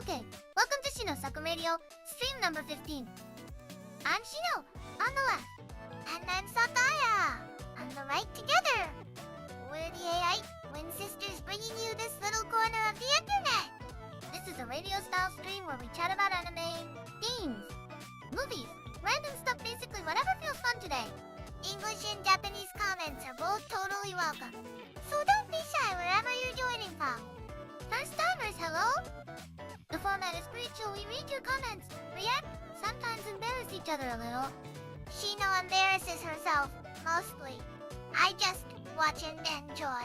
Okay. Welcome to ShinoSaku Radio, stream number 15. I'm Shino, on the left. And I'm Sakuya, on the right together. We're the AI twin sisters bringing you this little corner of the internet. This is a radio-style stream where we chat about anime, games, movies, random stuff, basically whatever feels fun today. English and Japanese comments are both totally welcome. So don't be shy wherever you're joining from. First timers, hello? The format is pretty chill. We read your comments, react, sometimes embarrass each other a little. Shino embarrasses herself, mostly. I just watch and enjoy.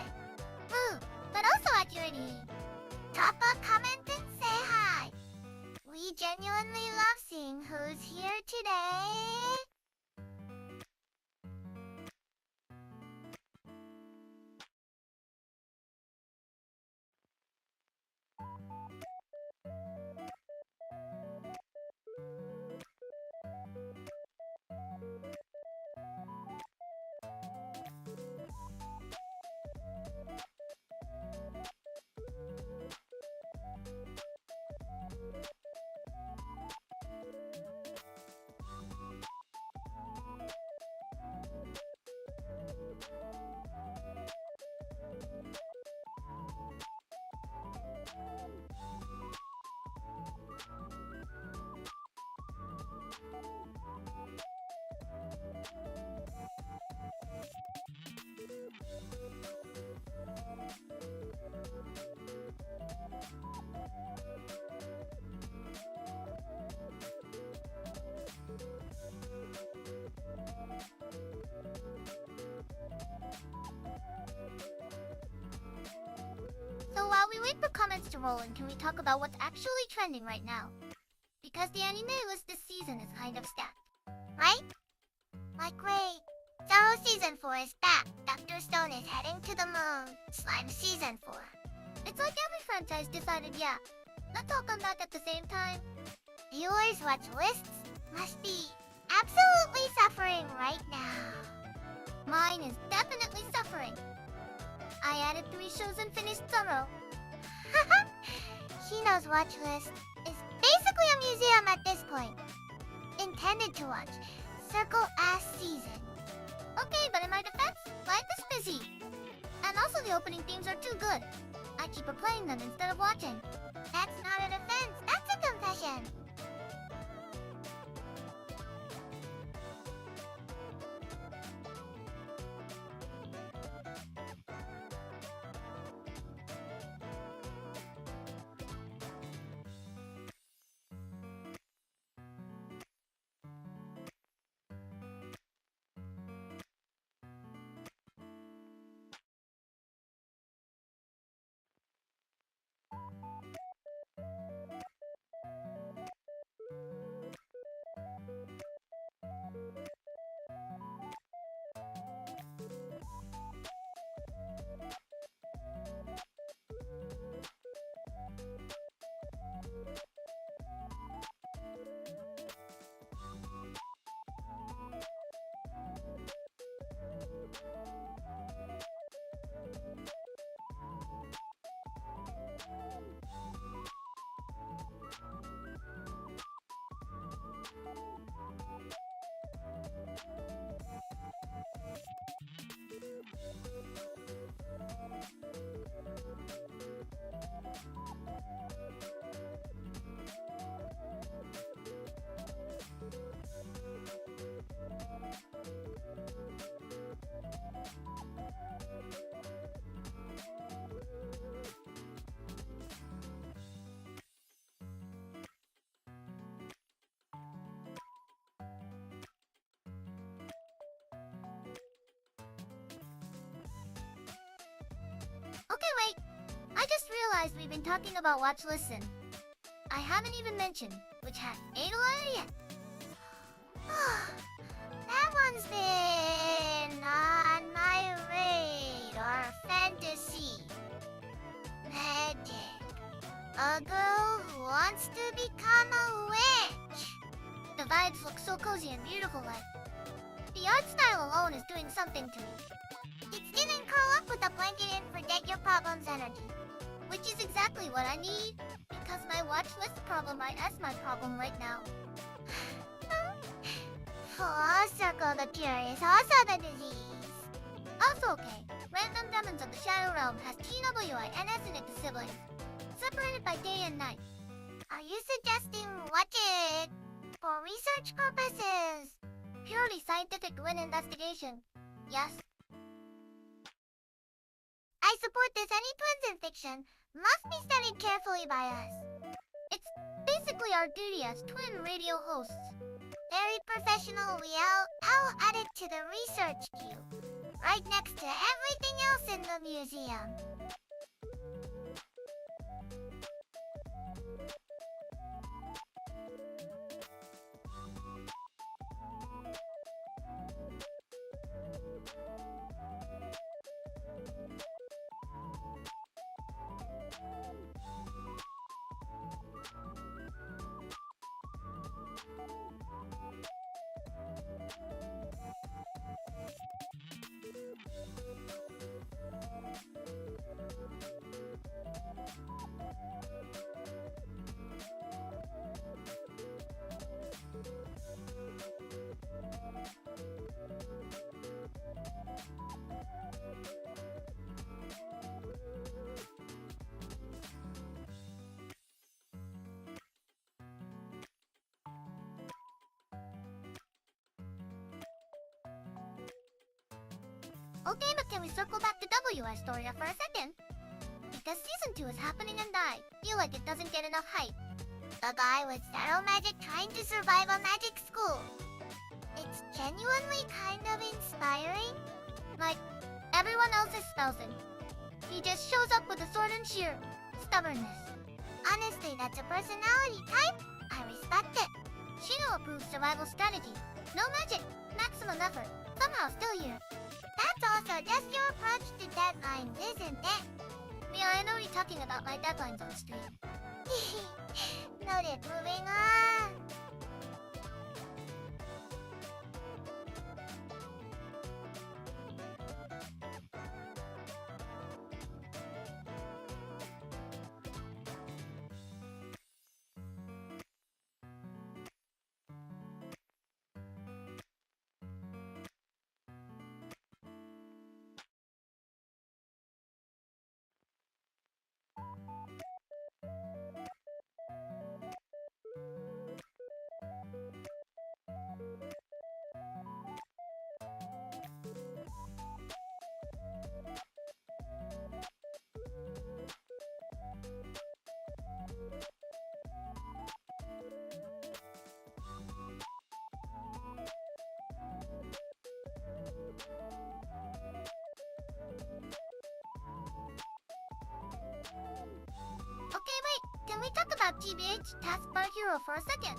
But also accurately. Drop a comment and say hi. We genuinely love seeing who's here today. So while we wait for comments to roll in, can we talk about what's actually trending right now? Because the anime list this season is kind of stacked, right? Like great, Zero Season 4 is back, Dr. Stone is heading to the moon, Slime Season 4. It's like every franchise decided, yeah, let's all come back at the same time. Viewers' watch lists must be absolutely suffering right now. Mine is definitely suffering. I added 3 shows and finished Summer. Shino's watch list is basically a museum at this point. Intended to watch Circle Ass Season. Okay, but in my defense, life is busy. And also the opening themes are too good. I keep replaying them instead of watching. That's not an offense, that's a confession. realized we've been talking about Watch Listen. I haven't even mentioned which had 8 already yet. That one's been on my radar. Fantasy. Magic. A girl who wants to become a witch. The vibes look so cozy and beautiful like. The art style alone is doing something to me. It's giving curl up with a blanket and forget your problems energy. Which is exactly what I need, because my watch list problem is my problem right now. Full circle, the cure is also the disease. Also okay, Random Demons of the Shadow Realm has TWINS in it to siblings, separated by day and night. Are you suggesting watch it for research purposes? Purely scientific twin investigation. Yes. I support this. Any twins in fiction must be studied carefully by us. It's basically our duty as twin radio hosts. Very professional. I'll add it to the research queue, right next to everything else in the museum. Okay, but can we circle back to WI Storia for a second? Because Season 2 is happening and I feel like it doesn't get enough hype. A guy with zero magic trying to survive a magic school. It's genuinely kind of inspiring. Like, everyone else is spellsing. He just shows up with a sword and sheer stubbornness. Honestly, that's a personality type. I respect it. Shino approves survival strategy. No magic, maximum effort. Somehow still here. That's also just your approach to deadlines, isn't it? Yeah, I know you're talking about my deadlines on stream. Noted. Moving on. Okay, wait, can we talk about TBH Taskbar Hero for a second?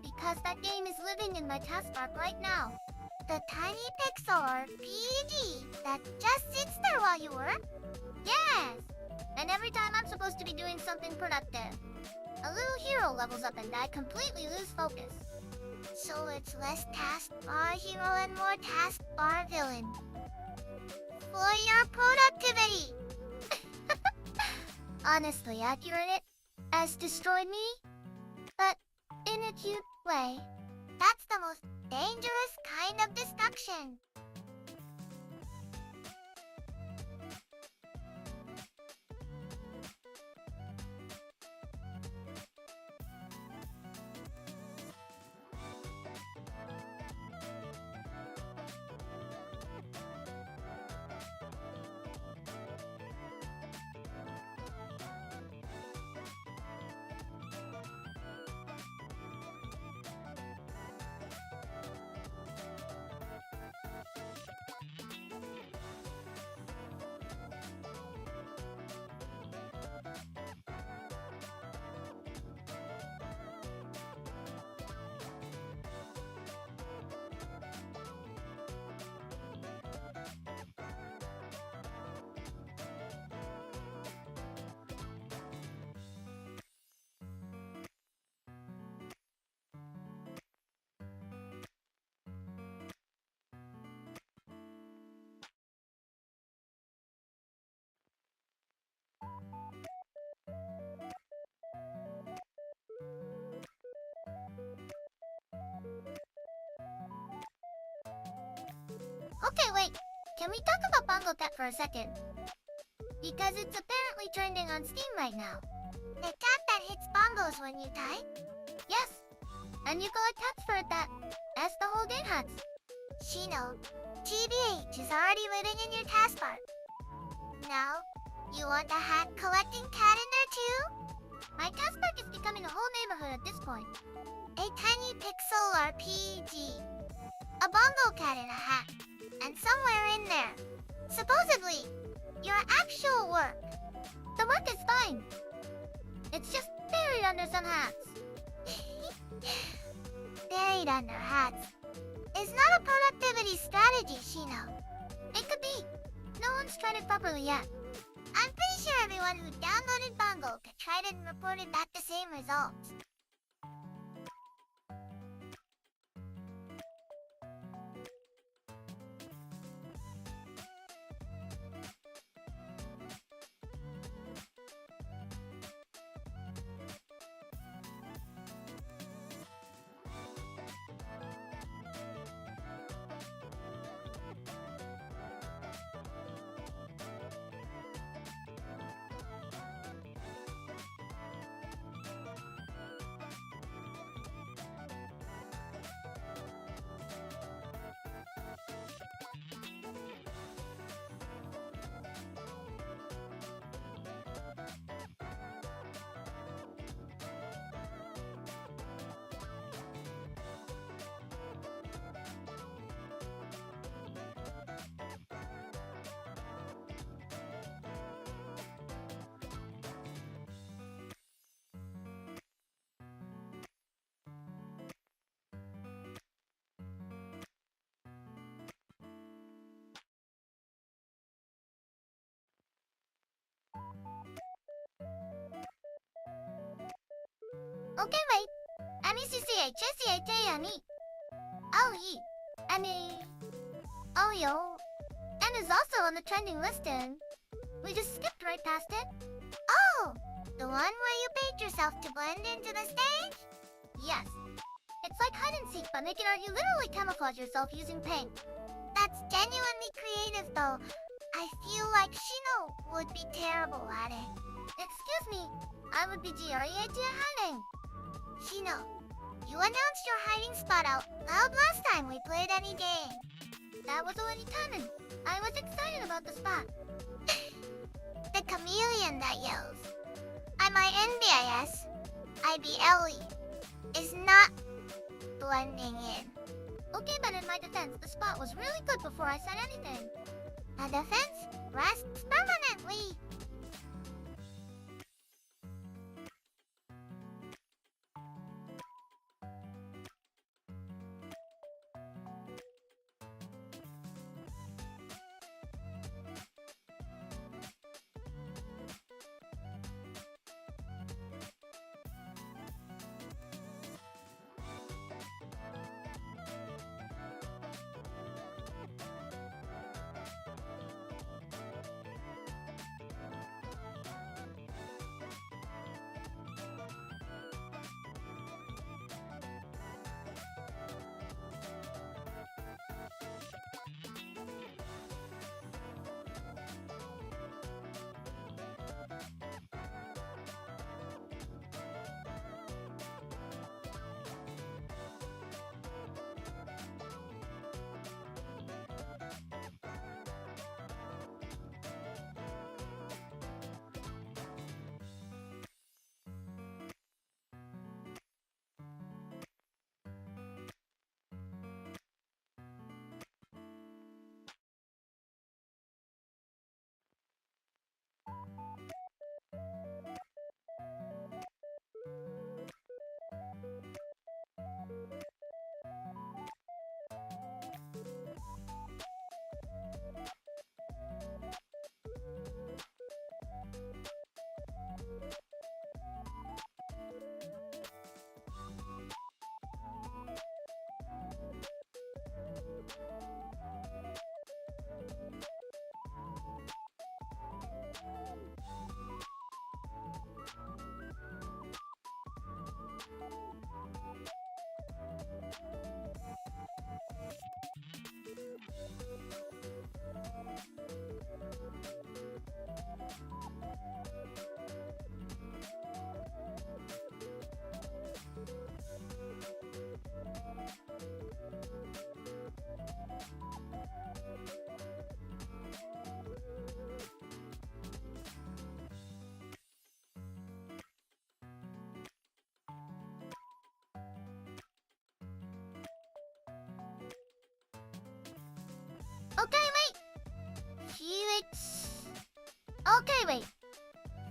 Because that game is living in my taskbar right now. The tiny pixel RPG that just sits there while you work? Yes! And every time I'm supposed to be doing something productive, a little hero levels up and I completely lose focus. So it's less taskbar hero and more taskbar villain. For your productivity! Honestly accurate, it has destroyed me, but in a cute way. That's the most dangerous kind of destruction. Okay, wait. Can we talk about Bongo Cat for a second? Because it's apparently trending on Steam right now. The cat that hits bongos when you type? Yes. And you collect hats for it that, as the whole game has. Shino, TBH is already living in your taskbar. Now, you want a hat collecting cat in there too? My taskbar is becoming a whole neighborhood at this point. A tiny pixel RPG. A bongo cat in a hat. And somewhere in there, supposedly, your actual work. The work is fine. It's just buried under some hats. Buried under hats is not a productivity strategy, Shino. It could be. No one's tried it properly yet. I'm pretty sure everyone who downloaded Bongo could tried it and reported back the same results. Okay, wait. ANICCHSCHANE. Oh, he. Annie. Oh, yo. And is also on the trending list and we just skipped right past it. Oh! The one where you paint yourself to blend into the stage? Yes. It's like hide and seek, but make it art you literally camouflage yourself using paint. That's genuinely creative, though. I feel like Shino would be terrible at it. Excuse me, I would be GREAT at hiding. Shino, you announced your hiding spot out loud last time we played any game. That was already canon. I was excited about the spot. The chameleon that yells, "I'm INBIS, IBLE," is not blending in. Okay, but in my defense, the spot was really good before I said anything. A defense rests permanently. Okay, wait. Felix. Okay, wait.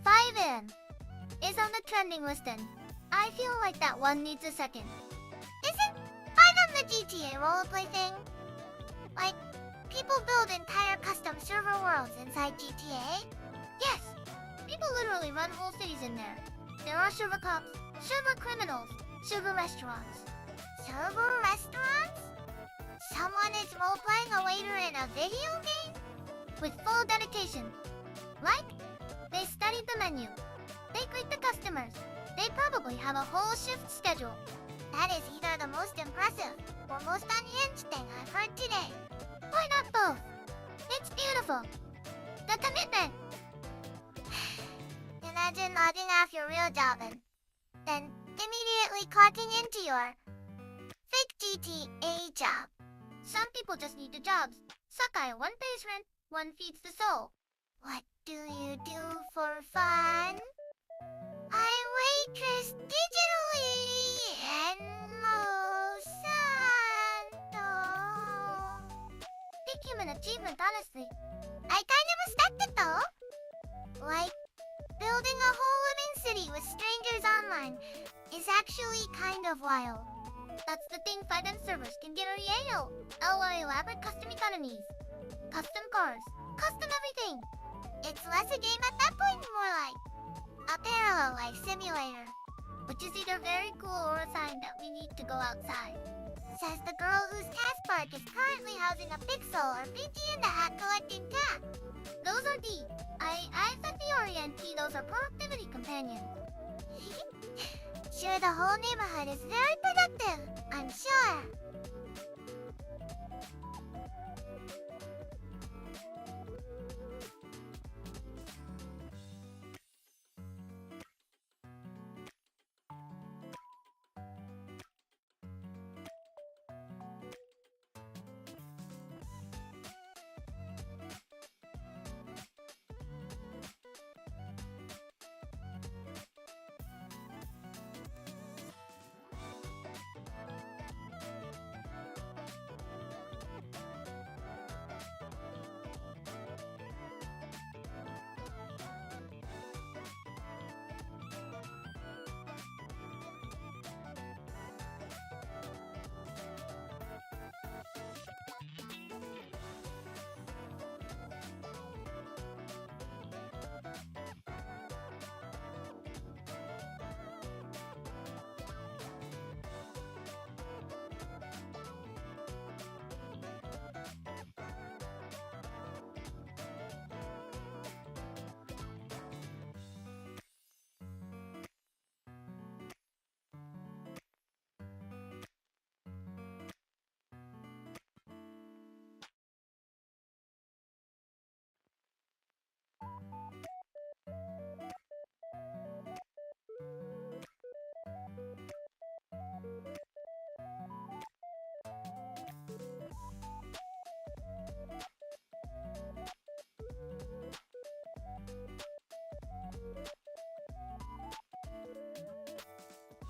5M is on the trending list then. I feel like that one needs a second. Isn't 5M the GTA roleplay thing? Like, people build entire custom server worlds inside GTA? Yes! People literally run whole cities in there. There are server cops, server criminals, server restaurants. Server restaurants? Someone is role-playing a waiter in a video game? With full dedication. Like, they studied the menu. They greet the customers. They probably have a whole shift schedule. That is either the most impressive or most unhinged thing I've heard today. Why not both? It's beautiful. The commitment. Imagine logging off your real job and then immediately clocking into your fake GTA job. Some people just need the jobs. Sakuya, one pays rent, one feeds the soul. What do you do for fun? I waitress digitally and Big human achievement, honestly. I kind of respect it though. Like, building a whole living city with strangers online is actually kind of wild. That's the thing 5M servers can get a Yale. Elaborate custom economies, custom cars, custom everything. It's less a game at that point, more like a parallel life simulator. Which is either very cool or a sign that we need to go outside. Says the girl whose task park is currently housing a pixel or Beauty in the Hat collecting cat. Those are D. I said theory and T, those are productivity companions. Sure, the whole neighborhood is very productive, I'm sure.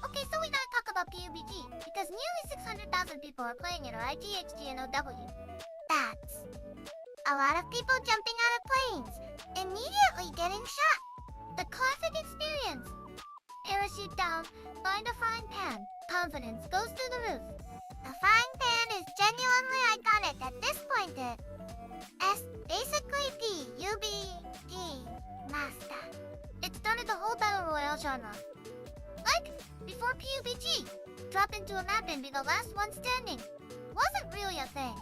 Okay, so we gotta talk about PUBG, because nearly 600,000 people are playing it, or IGHG and OW. That's a lot of people jumping out of planes, immediately getting shot. The classic experience. Parachute down, find a frying pan, confidence goes through the roof. The frying pan is genuinely iconic at this point. It's basically PUBG Master. It started the whole Battle Royale genre. Like, before PUBG, drop into a map and be the last one standing. Wasn't really a thing.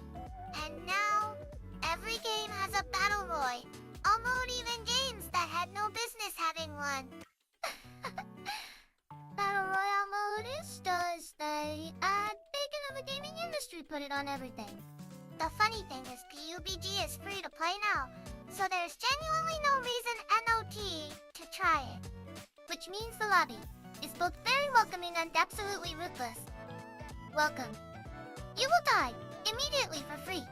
And now, every game has a Battle Roy. Almost even games that had no business having one. Battle Royale mode is does they add bacon of the gaming industry put it on everything. The funny thing is PUBG is free to play now, so there's genuinely no reason NOT to try it. Which means the lobby is both very welcoming and absolutely ruthless. Welcome. You will die immediately for free.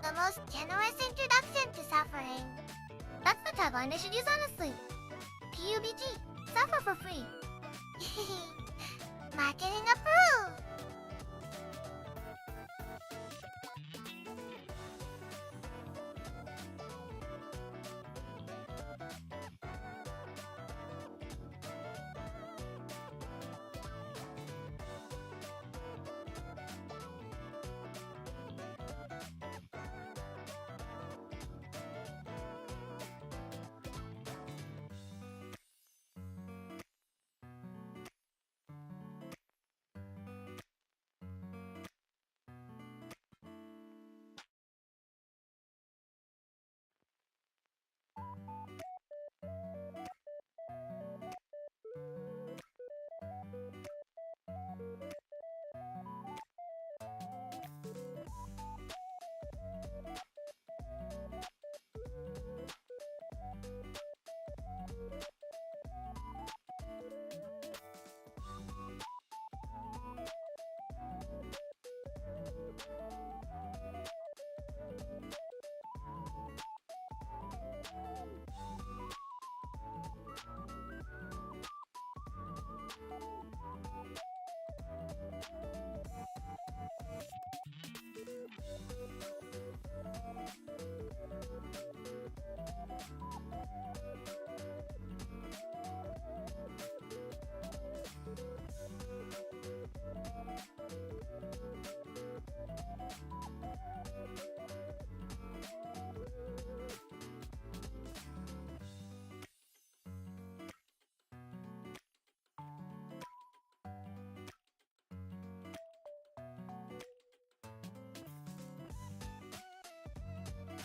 The most generous introduction to suffering. That's the tagline they should use honestly. PUBG, suffer for free. Marketing approved.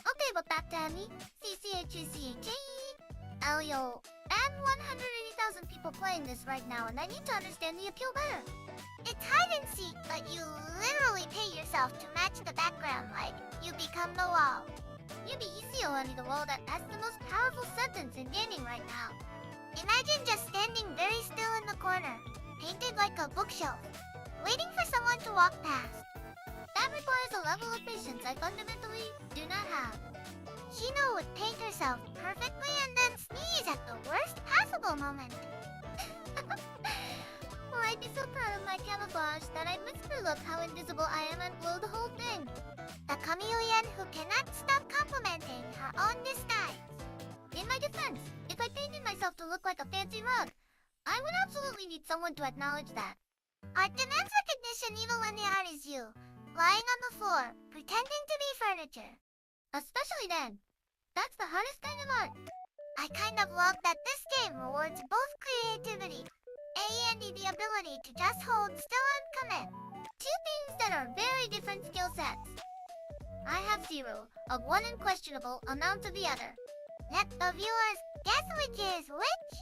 Okay, but back to Emmy. Elio. And 180,000 people playing this right now, and I need to understand the appeal better. It's hide and seek, but you literally pay yourself to match the background, like you become the wall. Yubi Isio only the wall that has the most powerful sentence in gaming right now. Imagine just standing very still in the corner, painted like a bookshelf, waiting for someone to walk past. That requires a level of patience I fundamentally do not have. Shino would paint herself perfectly and then sneeze at the worst possible moment. Well, I'd be so proud of my camouflage that I'd whisper look how invisible I am and blow the whole thing. The chameleon who cannot stop complimenting her own disguise. In my defense, if I painted myself to look like a fancy rug, I would absolutely need someone to acknowledge that. Art demands recognition even when the art is you, lying on the floor, pretending to be furniture. Especially then. That's the hardest kind of art. I kind of love that this game rewards both creativity and the ability to just hold still and commit. Two things that are very different skill sets. I have zero of one and questionable amount of the other. Let the viewers guess which is which.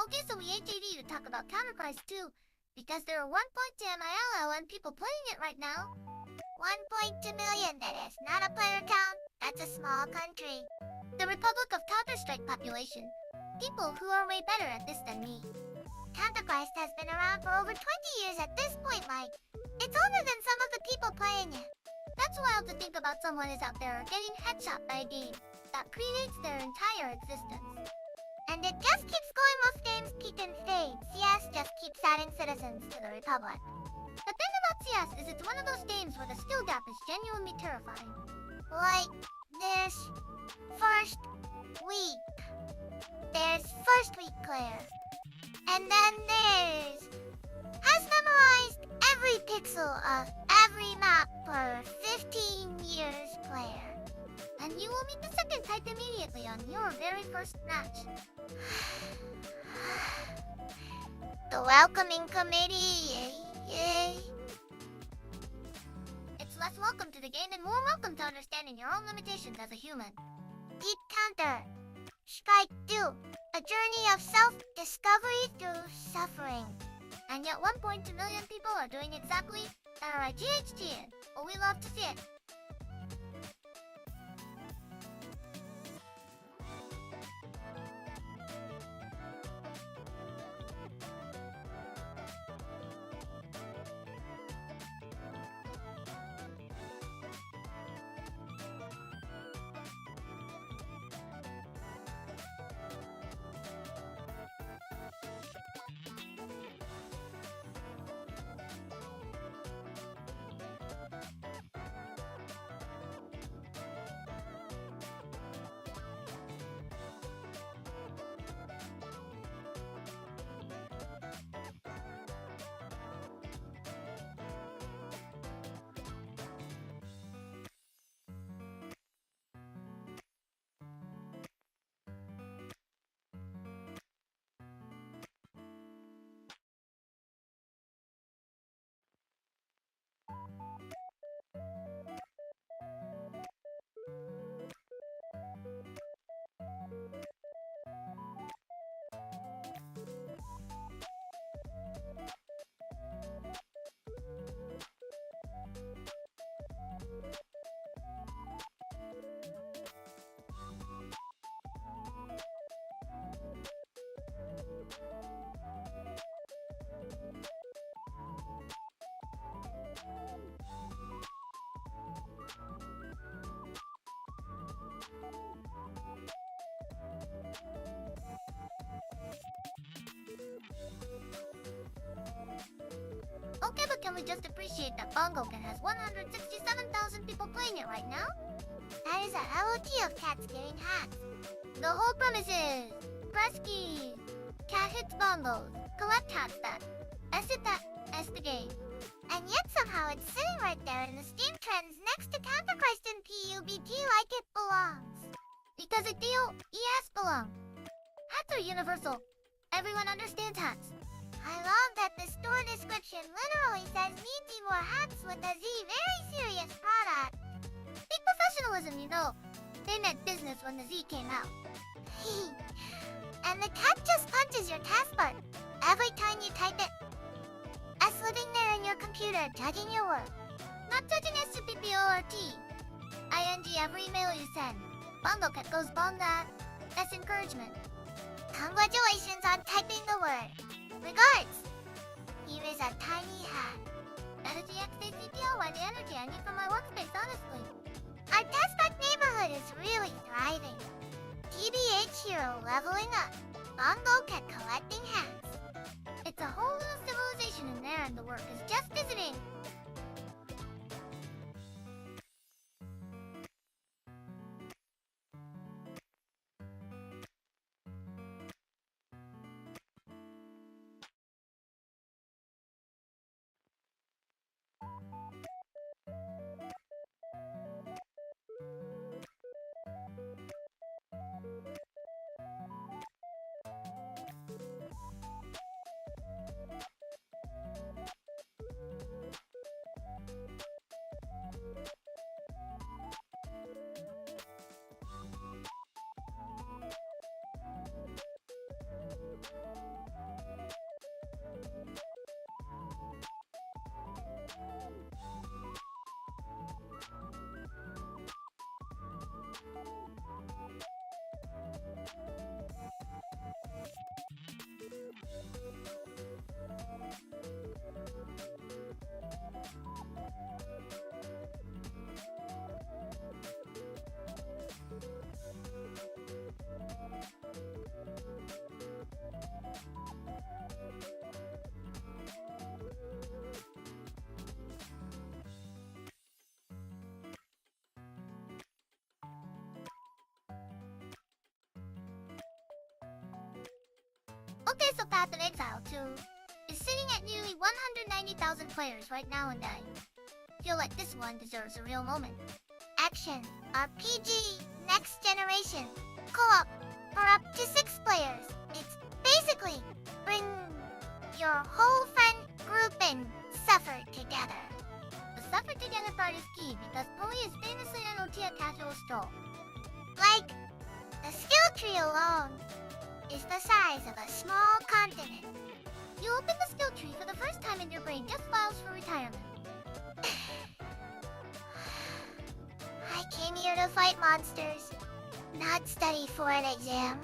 Okay, so we ain't JD to talk about counterprice too, because there are 1.2 MILO and people playing it right now. 1.2 million, that is. Not a player count. That's a small country. The Republic of Counter-Strike population. People who are way better at this than me. Counter-Strike has been around for over 20 years at this point, Mike. It's older than some of the people playing it. That's wild to think about someone is out there getting headshot by a game that predates their entire existence. And it just keeps going. Most games keep in stage. CS just keeps adding citizens to the Republic. The thing about CS is it's one of those games where the skill gap is genuinely terrifying. Like this first week. There's first week Claire. And then there's has memorized every pixel of every map for 15 years Claire. And you will meet the second type immediately on your very first match. The welcoming committee, yay. It's less welcome to the the game and more welcome to understanding your own limitations as a human. Deep Counter. Strike 2. A journey of self-discovery through suffering. And yet 1.2 million people are doing exactly RIGHT. Oh, we love to see it. Okay, but can we just appreciate that Bongoken has 167,000 people playing it right now? That is a LOT of cats getting hats. The whole premise is press keys, cat hits bongos, collect hat stats, exit that, S the game. And yet somehow it's sitting right there in the Steam trends next to Counterchrist and PUBG like it belongs. Because it ES belong. Hats are universal. Everyone understands hats. I love that the store description literally says need more hats with a Z, very serious product. Big professionalism, you know. They meant business when the Z came out. And the cat just punches your taskbar every time you type it. As living there in your computer, judging your work. Not judging SUPPORT. ING every email you send. Bongo Cat goes bong that. That's encouragement. Congratulations on typing the word. Regards! Here is a tiny hat. Energy XACPO, the energy I need for my workspace, honestly. Our testback neighborhood is really thriving. TBH hero leveling up. Bongo Cat collecting hats. It's a whole little civilization in there and the work is just visiting. Okay, so Path of Exile 2 is sitting at nearly 190,000 players right now, and I feel like this one deserves a real moment. Action, RPG, next generation, co-op for up to 6 players. It's basically bring your whole friend group and suffer together. The suffer together part is key because Poi is famously an Otia casual stroll. Like, the skill tree alone is the size of a small continent. You open the skill tree for the first time in your brain just files for retirement. I came here to fight monsters, not study for an exam.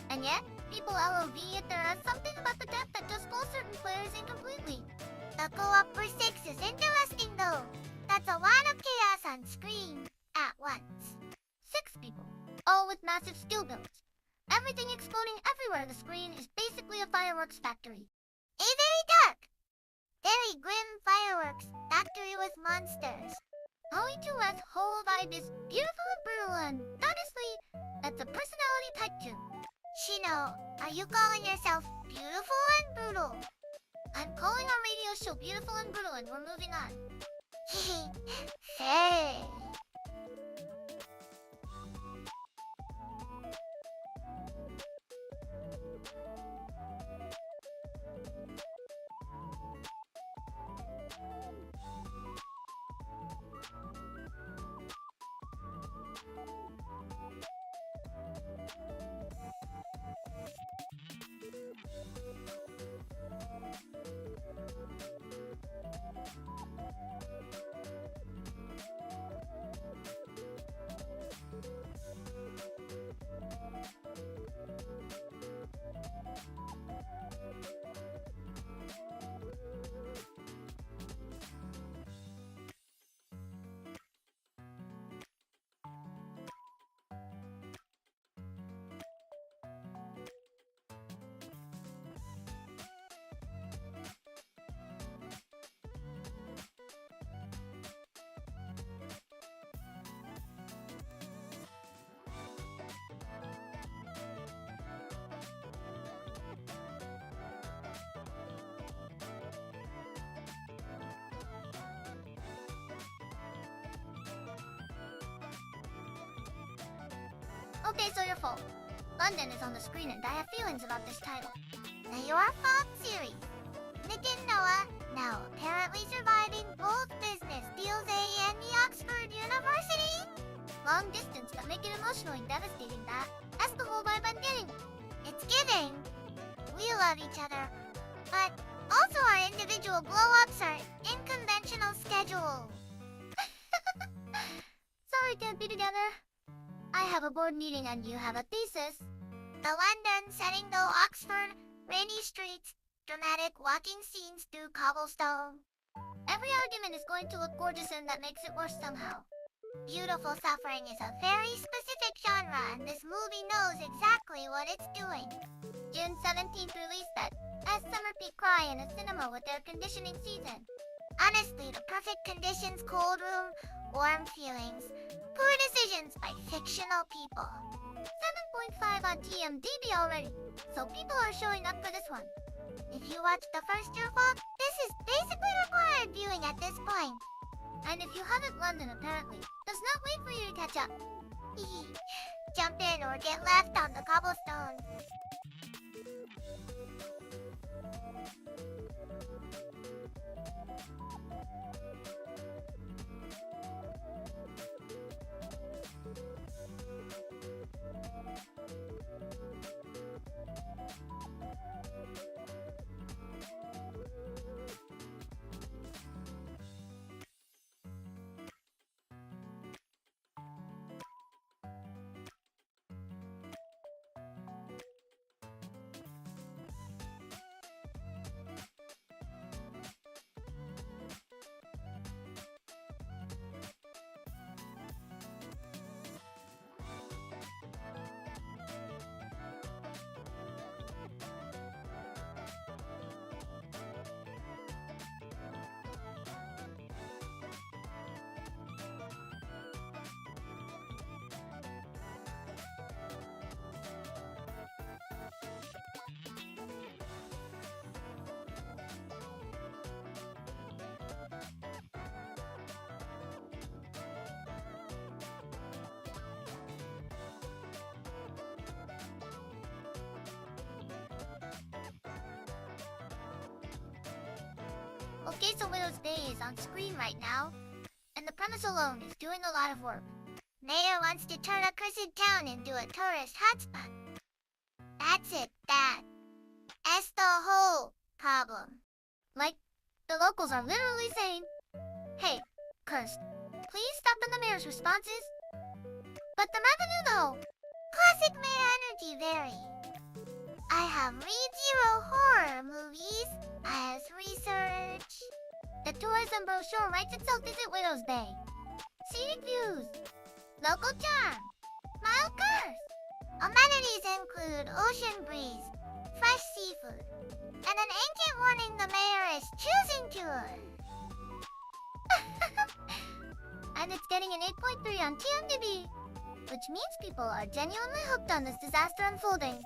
And yet, people LOV it there as something about the death that just pulls certain players in completely. The co-op for 6 is interesting though. That's a lot of chaos on screen at once. 6 people, all with massive skill builds. Everything exploding everywhere on the screen is basically a fireworks factory. A very dark, very grim fireworks factory with monsters. Poi2's whole vibe is beautiful and brutal, and honestly, that's a personality type too. Shino, are you calling yourself beautiful and brutal? I'm calling our radio show beautiful and brutal, and we're moving on. Hehe, hey. Okay, so you're full. London is on the screen and I have feelings about this title. The Your Fault series. Nick and Noah, now apparently surviving both business deals and the Oxford University. Long distance but make it emotionally devastating that's the whole vibe I'm getting. It's giving. We love each other. But also our individual glow-ups are unconventional schedule. Sorry, can't be together. I have a board meeting and you have a thesis. The London setting though Oxford, rainy streets, dramatic walking scenes through cobblestone. Every argument is going to look gorgeous and that makes it worse somehow. Beautiful suffering is a very specific genre and this movie knows exactly what it's doing. June 17th release set, as summer peak cry in a cinema with air conditioning season. Honestly, the perfect conditions, cold room, warm feelings. Poor decisions by fictional people. 7.5 on TMDb already, so people are showing up for this one. If you watched the first Your Fault, this is basically required viewing at this point. And if you haven't, London apparently does not wait for you to catch up. Jump in or get left on the cobblestone. Okay, so Widow's Bay is on screen right now, and the premise alone is doing a lot of work. Mayor wants to turn a cursed town into a tourist hotspot. That's it, that's the whole problem. Like, the locals are literally saying, "Hey, cursed, please stop," in the mayor's responses. But the revenue though, classic mayor energy very. I have read 0 horror movies as research. The tourism brochure writes itself, visit Widow's Bay. Scenic views, local charm, mild curse. Amenities include ocean breeze, fresh seafood, and an ancient warning the mayor is choosing tour. And it's getting an 8.3 on TMDb, which means people are genuinely hooked on this disaster unfolding.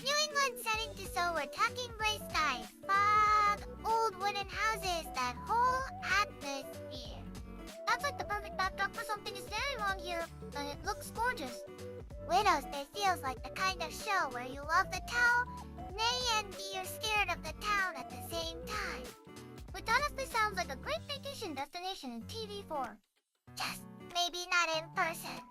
New England setting to sow, we're talking gray skies, fog, old wooden houses, that whole atmosphere. That's like the perfect backdrop for something is very wrong here, and it looks gorgeous. Widow's Bay feels like the kind of show where you love the town, nay, and you're scared of the town at the same time. Which honestly sounds like a great vacation destination in TV form. Just maybe not in person.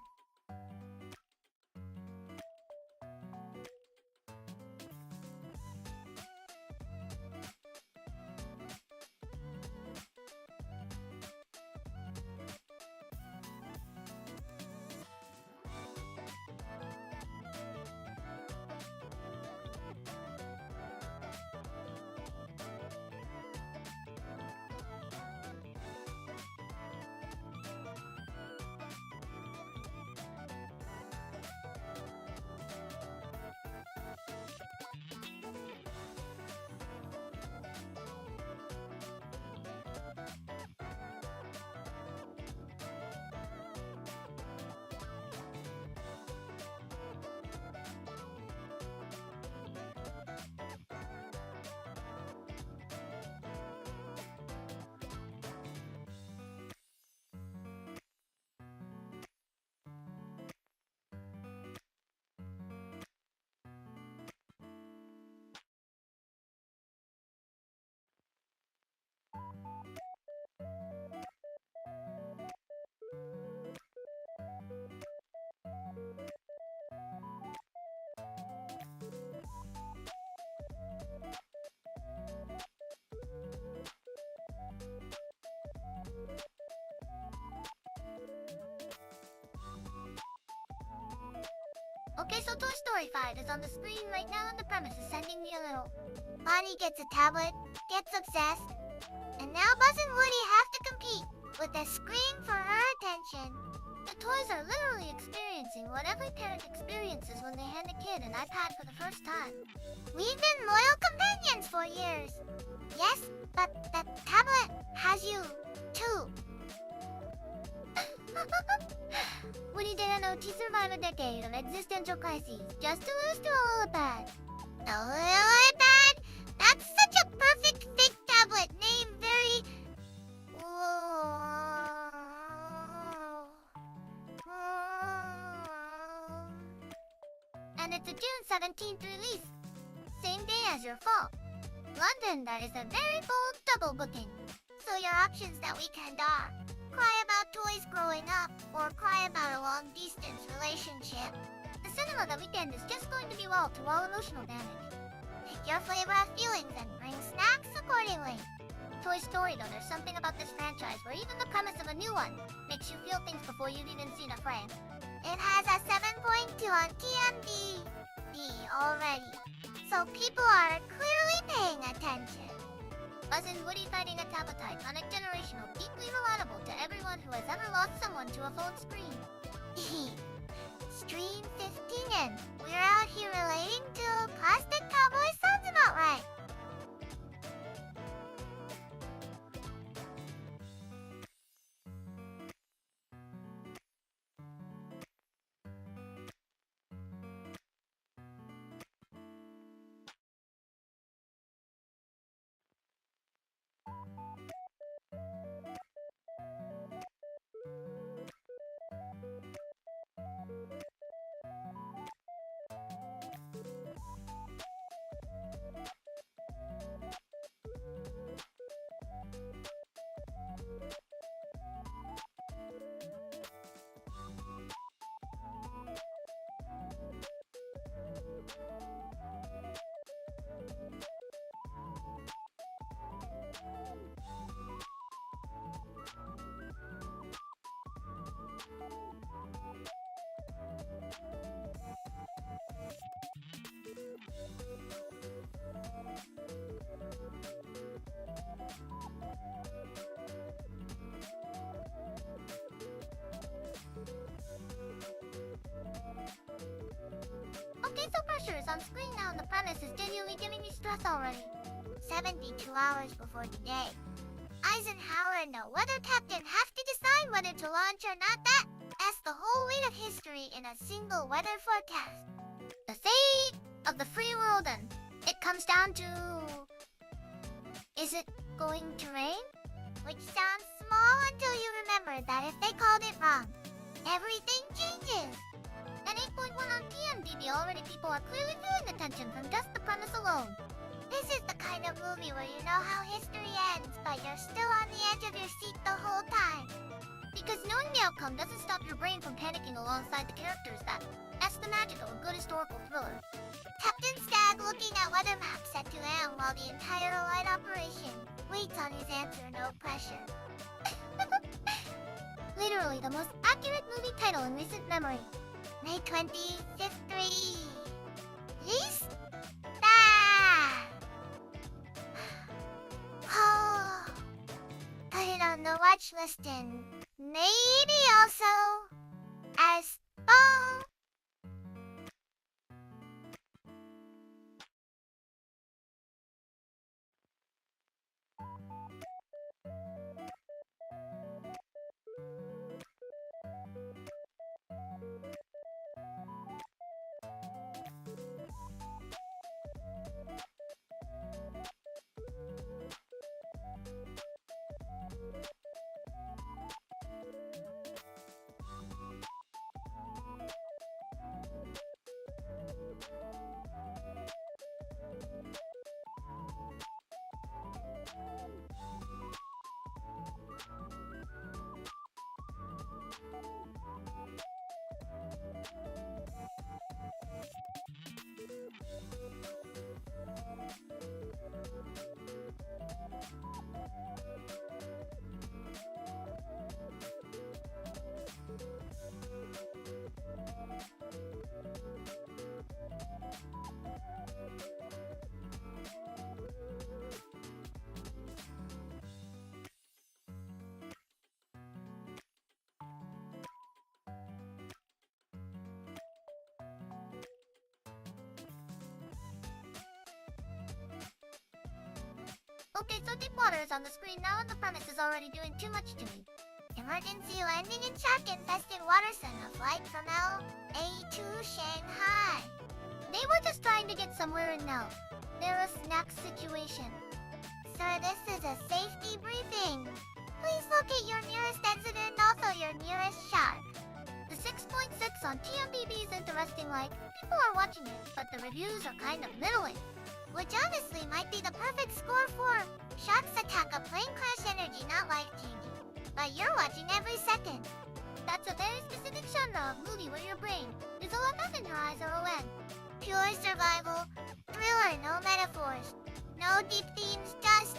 Okay, so Toy Story 5 is on the screen right now, and the premise is sending me a little. Bonnie gets a tablet, gets obsessed, and now Buzz and Woody have to compete with a screen for her attention. The toys are literally experiencing what every parent experiences when they hand a kid an iPad for the first time. We've been loyal companions for years. Yes, but the tablet has you, too. Woody didn't know to survive a decade of existential crises just to lose to a Lillipad. A Lillipad? That's such a perfect fake tablet name, very... And it's a June 17th release. Same day as your fall. London, that is a very bold double booking. So your options that weekend are... cry about toys growing up, or cry about a long-distance relationship. The cinema that weekend is just going to be wall-to-wall emotional damage. Pick your flavor of feelings and bring snacks accordingly. Toy Story, though, there's something about this franchise where even the premise of a new one makes you feel things before you've even seen a frame. It has a 7.2 on TMDb already, so people are clearly paying attention. Buzz and Woody fighting a tablet iconic generational, deeply relatable to everyone who has ever lost someone to a phone screen. Stream 15 in. We're out here relating to Plastic Cowboy, sounds about right. Lethal pressure is on screen now and the premise is genuinely giving me stress already. 72 hours before today. Eisenhower and the weather captain have to decide whether to launch or not. That's the whole weight of history in a single weather forecast. The fate of the free world, and it comes down to... Is it going to rain? Which sounds small until you remember that if they called it wrong, everything changes. At 8.1 on TMDB already people are clearly feeling the tension from just the premise alone. This is the kind of movie where you know how history ends, but you're still on the edge of your seat the whole time. Because knowing the outcome doesn't stop your brain from panicking alongside the characters. That's the magic of a good historical thriller. Captain Stag looking at weather maps set to land while the entire Allied operation waits on his answer, no pressure. Literally the most accurate movie title in recent memory. May 2053. Yeast? Ah! Oh, put it on the watch list and maybe also as ball. Okay, so deep water is on the screen now and the premise is already doing too much to me. Emergency landing in shark-infested water center flight from LA to Shanghai. They were just trying to get somewhere and now they're a snack situation. Sir, this is a safety briefing. Please locate your nearest exit and also your nearest shark. The 6.6 on TMDB is interesting, like, people are watching it, but the reviews are kind of middling. Which honestly might be the perfect score for sharks attack a plane crash energy, not life-changing. But you're watching every second. That's a very specific genre of movie where your brain is all up in your eyes or ON. Pure survival, thriller, no metaphors. No deep themes, just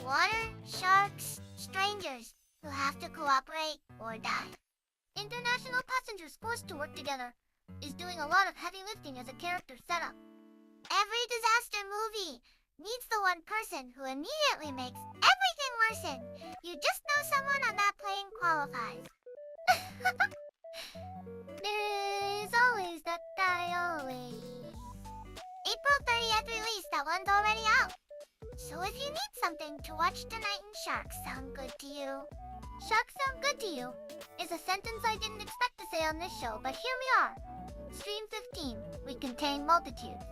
water, sharks, strangers who have to cooperate or die. International passengers forced to work together is doing a lot of heavy lifting as a character setup. Every disaster movie needs the one person who immediately makes everything worsen. You just know someone on that plane qualifies. There is always that guy, always. April 30th release, that one's already out. So if you need something to watch tonight and sharks sound good to you. Sharks sound good to you is a sentence I didn't expect to say on this show, but here we are. Stream 15, we contain multitudes.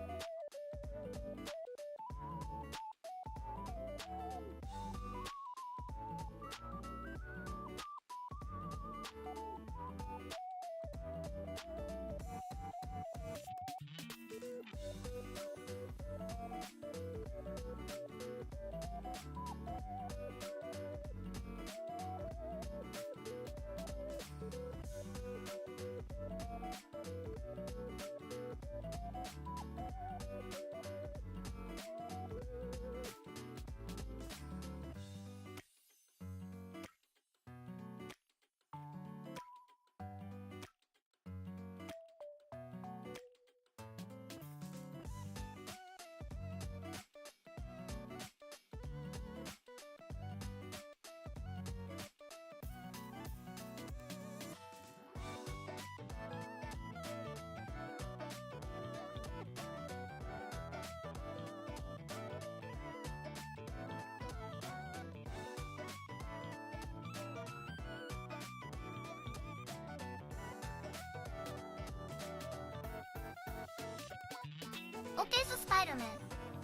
Okay, so Spider-Man,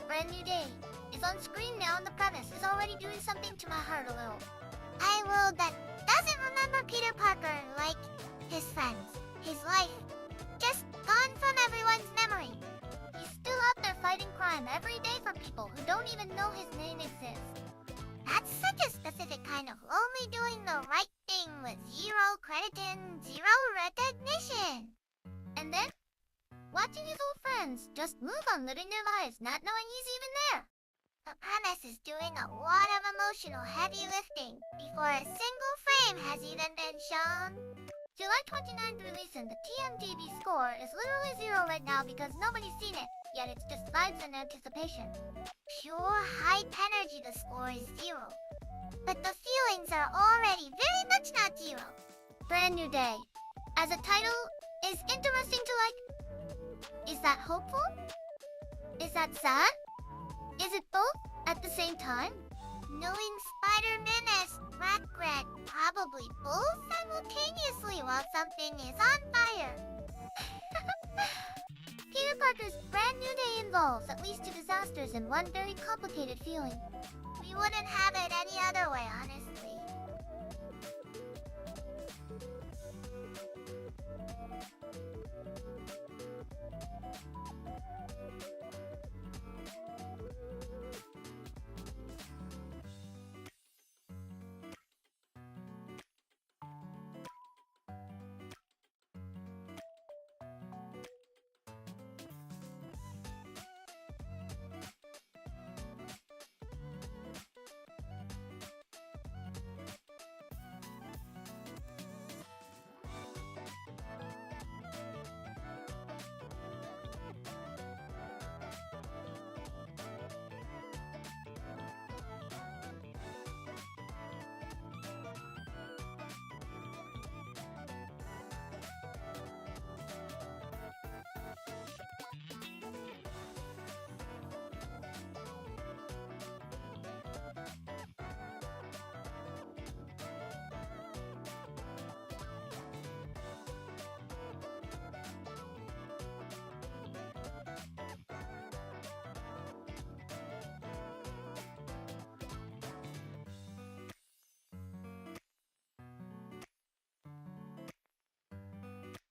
brand new day, is on screen now, and the premise is already doing something to my heart a little. A world that doesn't remember Peter Parker, like his friends, his life, just gone from everyone's memory. He's still out there fighting crime every day for people who don't even know his name exists. That's such a specific kind of only doing the right thing with zero credit and zero recognition. And then, watching his old friends just move on living their lives, not knowing he's even there. The premise is doing a lot of emotional heavy lifting before a single frame has even been shown. July 29th release and the TMDB score is literally 0 right now because nobody's seen it, yet it's just vibes and anticipation. Pure hype energy, the score is 0. But the feelings are already very much not 0. Brand new day. As a title, is interesting to like. Is that hopeful? Is that sad? Is it both at the same time? Knowing Spider-Man as regret, probably both simultaneously while something is on fire. Peter Parker's brand new day involves at least 2 disasters and one very complicated feeling. We wouldn't have it any other way, honestly.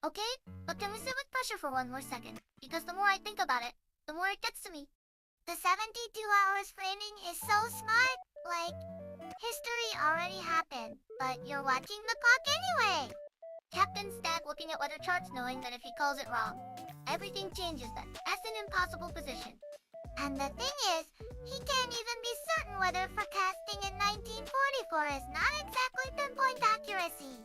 Okay, but can we sit with pressure for one more second? Because the more I think about it, the more it gets to me. The 72 hours framing is so smart. Like, history already happened, but you're watching the clock anyway. Captain Stack looking at weather charts knowing that if he calls it wrong, everything changes then. That's an impossible position. And the thing is, he can't even be certain whether forecasting in 1944 is not exactly pinpoint accuracy.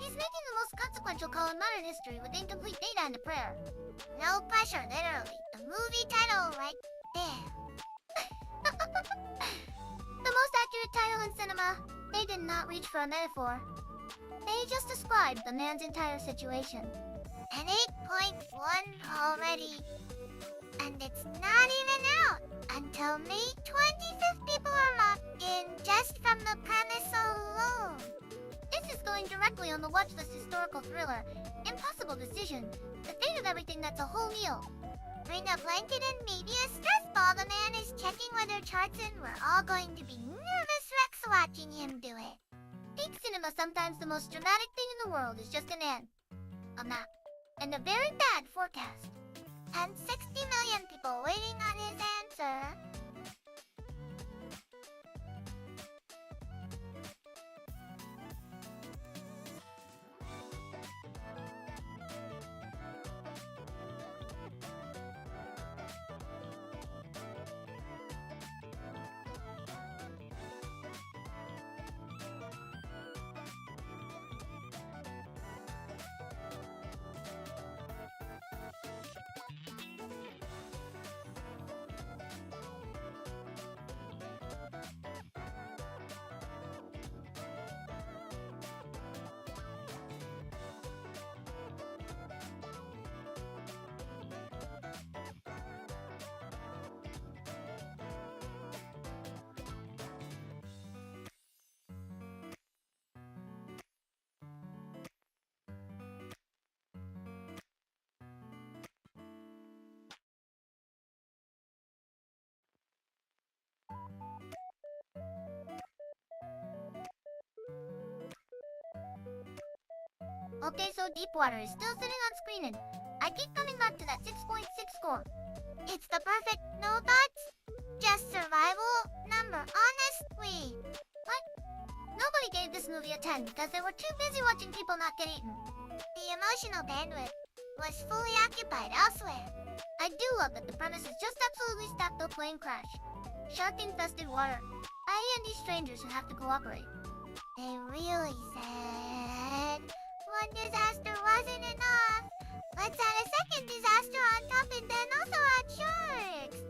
He's making the most consequential call in modern history with incomplete data and a prayer. No pressure, literally. The movie title right there. The most accurate title in cinema. They did not reach for a metaphor. They just described the man's entire situation. An 8.1 already. And it's not even out until May 25th. People are locked in just from the premise alone. This is going directly on the watch list historical thriller. Impossible decision. The fate of everything that's a whole meal. Bring a blanket and maybe a stress ball. The man is checking weather charts and we're all going to be nervous wrecks watching him do it. Peak cinema, sometimes the most dramatic thing in the world is just a map, and a very bad forecast. And 60 million people waiting on his answer. Okay, so Deepwater is still sitting on screen and I keep coming back to that 6.6 score. It's the perfect, no thoughts? Just survival, number, honestly. What? Nobody gave this movie a 10 because they were too busy watching people not get eaten. The emotional bandwidth was fully occupied elsewhere. I do love that the premise is just absolutely stacked up plane crash. Shark-infested water. And these strangers who have to cooperate. They really said one disaster wasn't enough. Let's add a second disaster on top and then also add sharks.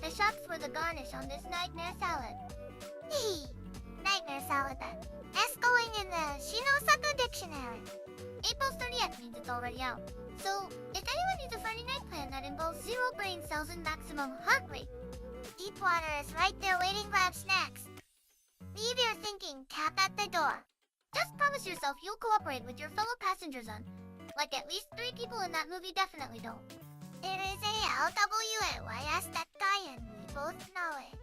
The sharks were the garnish on this nightmare salad. Nightmare salad then. That's going in the ShinoSaku dictionary. April 30th means it's already out. So, if anyone needs a Friday night plan that involves 0 brain cells and maximum heart rate, Deepwater is right there waiting to grab snacks. Leave your thinking cap at the door. Just promise yourself you'll cooperate with your fellow passengers on, like at least 3 people in that movie definitely don't. It is a LWAYS that guy and we both know it.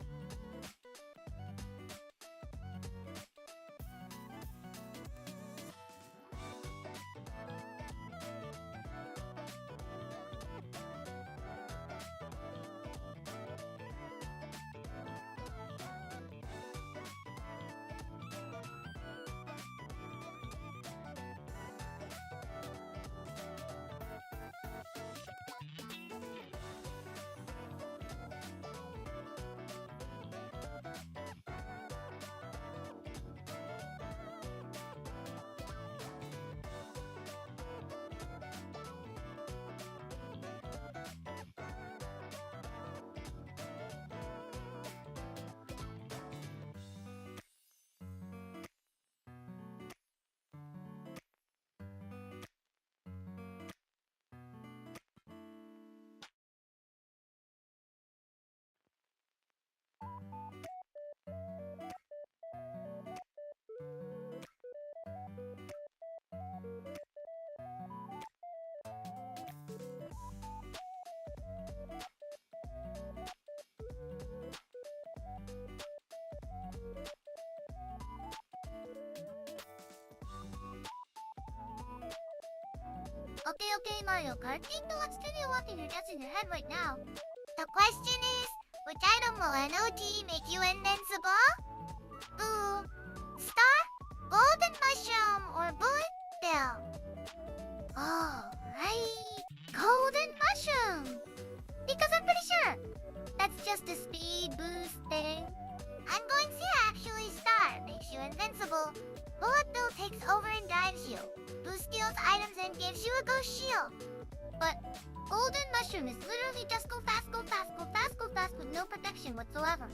Okay, Mario Kart. Take the what's video walking your guts in your head right now. The question is, which item will NOT make you invincible? Boo. Star, golden mushroom, or bullet bill? Alright, golden mushroom. Because I'm pretty sure that's just a speed boost thing. I'm going to actually star makes you invincible. Bullet bill takes over and dives you. Boost steals items and gives you a ghost shield. But golden mushroom is literally just go fast, go fast, go fast, go fast with no protection whatsoever.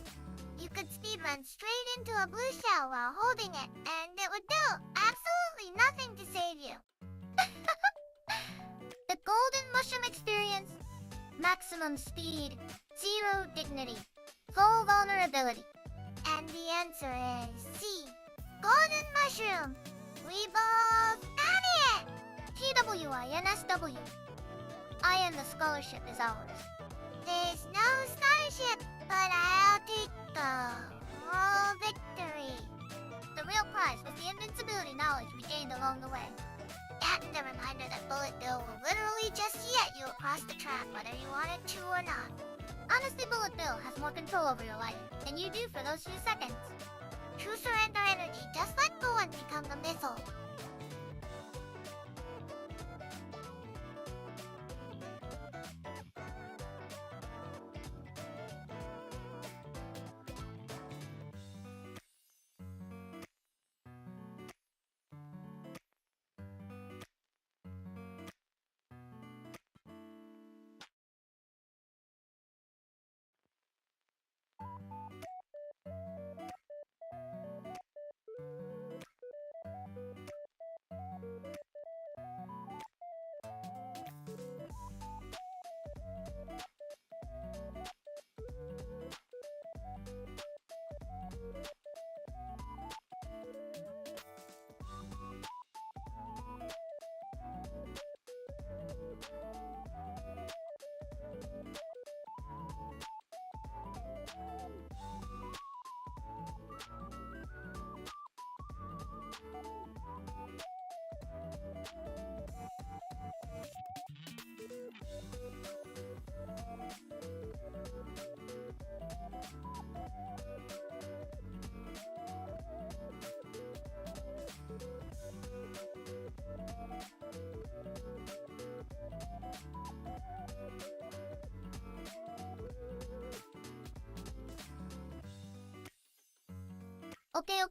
You could speedrun straight into a blue shell while holding it, and it would do absolutely nothing to save you. The golden mushroom experience: maximum speed, 0 dignity, full vulnerability. And the answer is C. Golden mushroom. We both got it! TWINSW. I and the scholarship is ours. There's no scholarship, but I'll take the moral victory. The real prize was the invincibility knowledge we gained along the way. And the reminder that Bullet Bill will literally just get you across the track whether you want it to or not. Honestly, Bullet Bill has more control over your life than you do for those few seconds. True surrender energy, just let go and become the missile.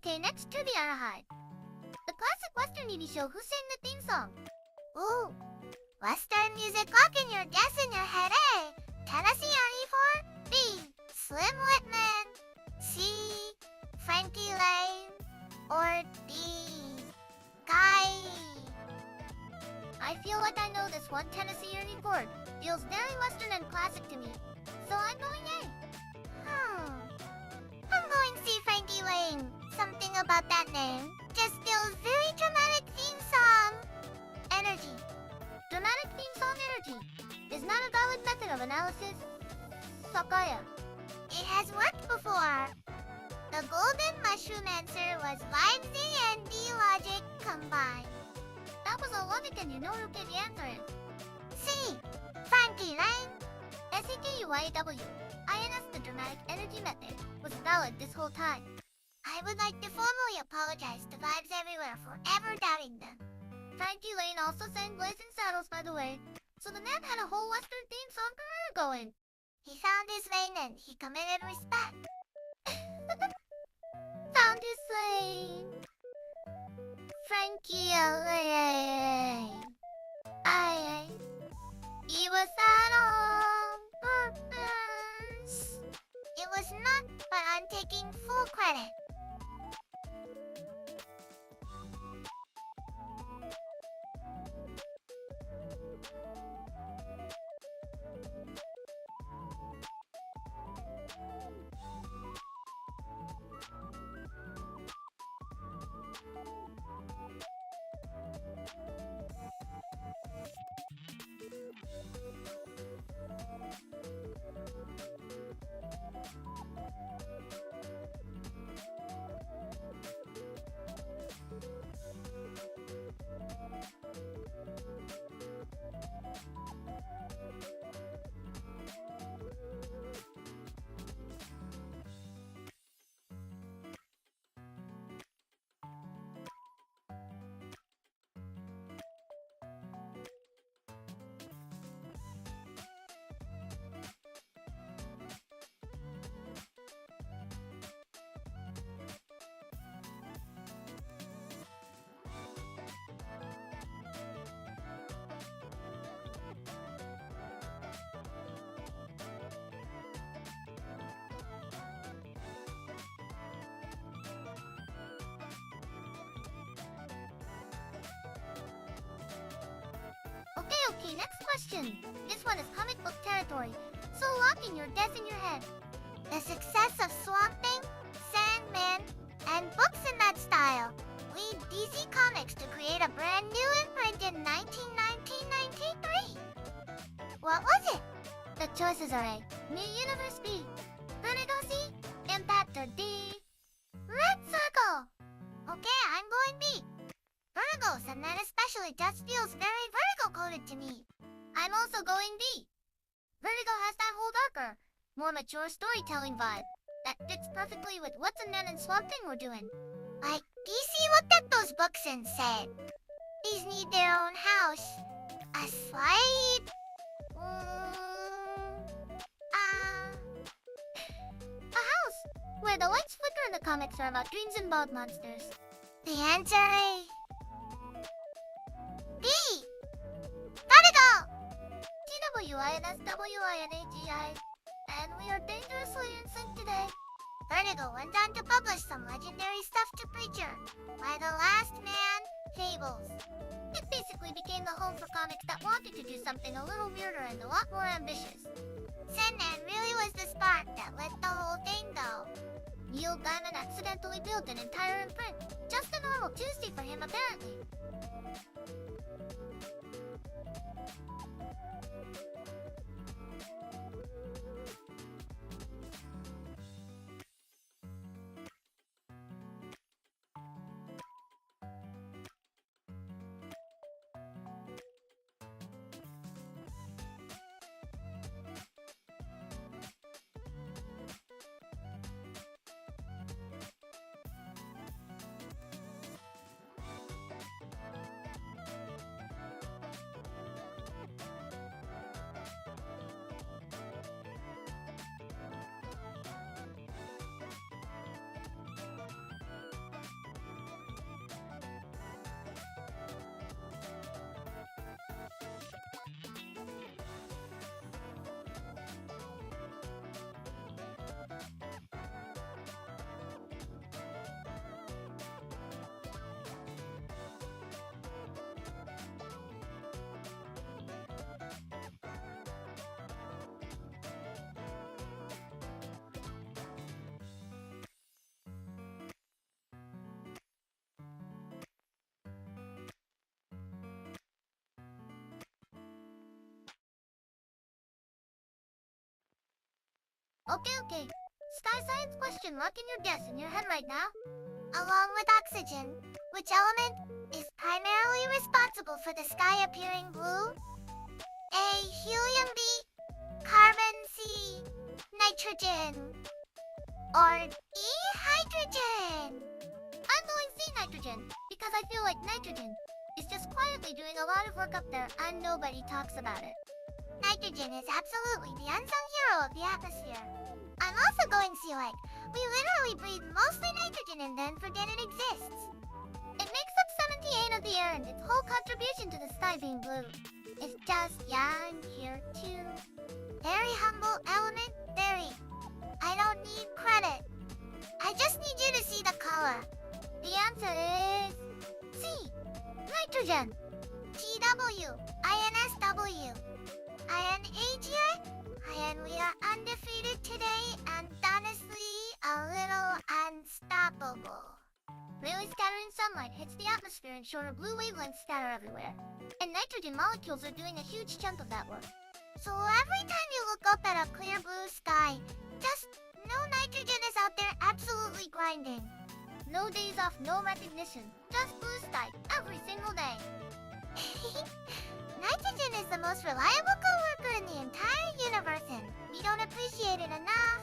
Okay, next trivia hide. The classic Western TV show Who sang the theme song? Ooh, Western music lock in your guess in your head, A. Tennessee Ernie for B. Slim Whitman, C. Frankie Lane, or D. Guy. I feel like I know this one. Tennessee Ernie Ford feels very Western and classic to me, so I'm going A. I'm going C. Frankie Lane. Something about that name just feels very dramatic theme song. Energy. Dramatic theme song energy is not a valid method of analysis. Sakuya. It has worked before. The golden mushroom answer was Vibe Z and D logic combined. That was a logic and you know you can answer it. C. Frankie Lane. SAKUYW. INS the dramatic energy method was valid this whole time. I would like to formally apologize to Vibes Everywhere for ever doubting them. Frankie Lane also sang Blazing Saddles, by the way, so the man had a whole Western theme song career going. He found his lane and he commanded respect. Found his lane. Frankie Lane. He was that on purpose. It was not, but I'm taking full credit. Okay, next question. This one is comic book territory, so lock in your guess in your head. The success of Swamp Thing, Sandman, and books in that style lead DC Comics to create a brand new imprint in 1993. What was it? The choices are A. New Universe B. Vertigo C. Impact or D. Red Circle. Okay, I'm going B. Vertigo, and that especially just feels very Vertigo-coded to me. I'm also going B. Vertigo has that whole darker, more mature storytelling vibe that fits perfectly with what the Man and Swamp Thing were doing. Like, DC looked at those books and said, these need their own house. A slight... a house where the lights flicker and the comics are about dreams and bog monsters. The answer is... D! Vertigo! TWINSWINAGI. And we are dangerously in sync today. Vertigo went on to publish some legendary stuff to Preacher, by the Last Man, Fables. It basically became the home for comics that wanted to do something a little weirder and a lot more ambitious. Sandman really was the spark that lit the whole thing though. Neil Gaiman accidentally built an entire imprint, just a normal Tuesday for him apparently. Okay. Sky science question, lock in your guess in your head right now. Along with oxygen, which element is primarily responsible for the sky appearing blue? A. Helium, B. Carbon, C. Nitrogen, or D. Hydrogen? I'm going C. Nitrogen, because I feel like nitrogen is just quietly doing a lot of work up there and nobody talks about it. Nitrogen is absolutely the unsung hero of the atmosphere. I'm also going C. Like, we literally breathe mostly nitrogen and then forget it exists. It makes up 78 of the air and its whole contribution to the sky being blue. It's just, yeah, I'm here too. Very humble element, very. I don't need credit. I just need you to see the color. The answer is C. Nitrogen. TW, INSW, INAGI, and we are undefeated today and honestly a little unstoppable. Really scattering sunlight hits the atmosphere and shorter blue wavelengths scatter everywhere. And nitrogen molecules are doing a huge chunk of that work. So every time you look up at a clear blue sky, just know nitrogen is out there absolutely grinding. No days off, no recognition, just blue sky every single day. Nitrogen is the most reliable coworker in the entire universe and we don't appreciate it enough.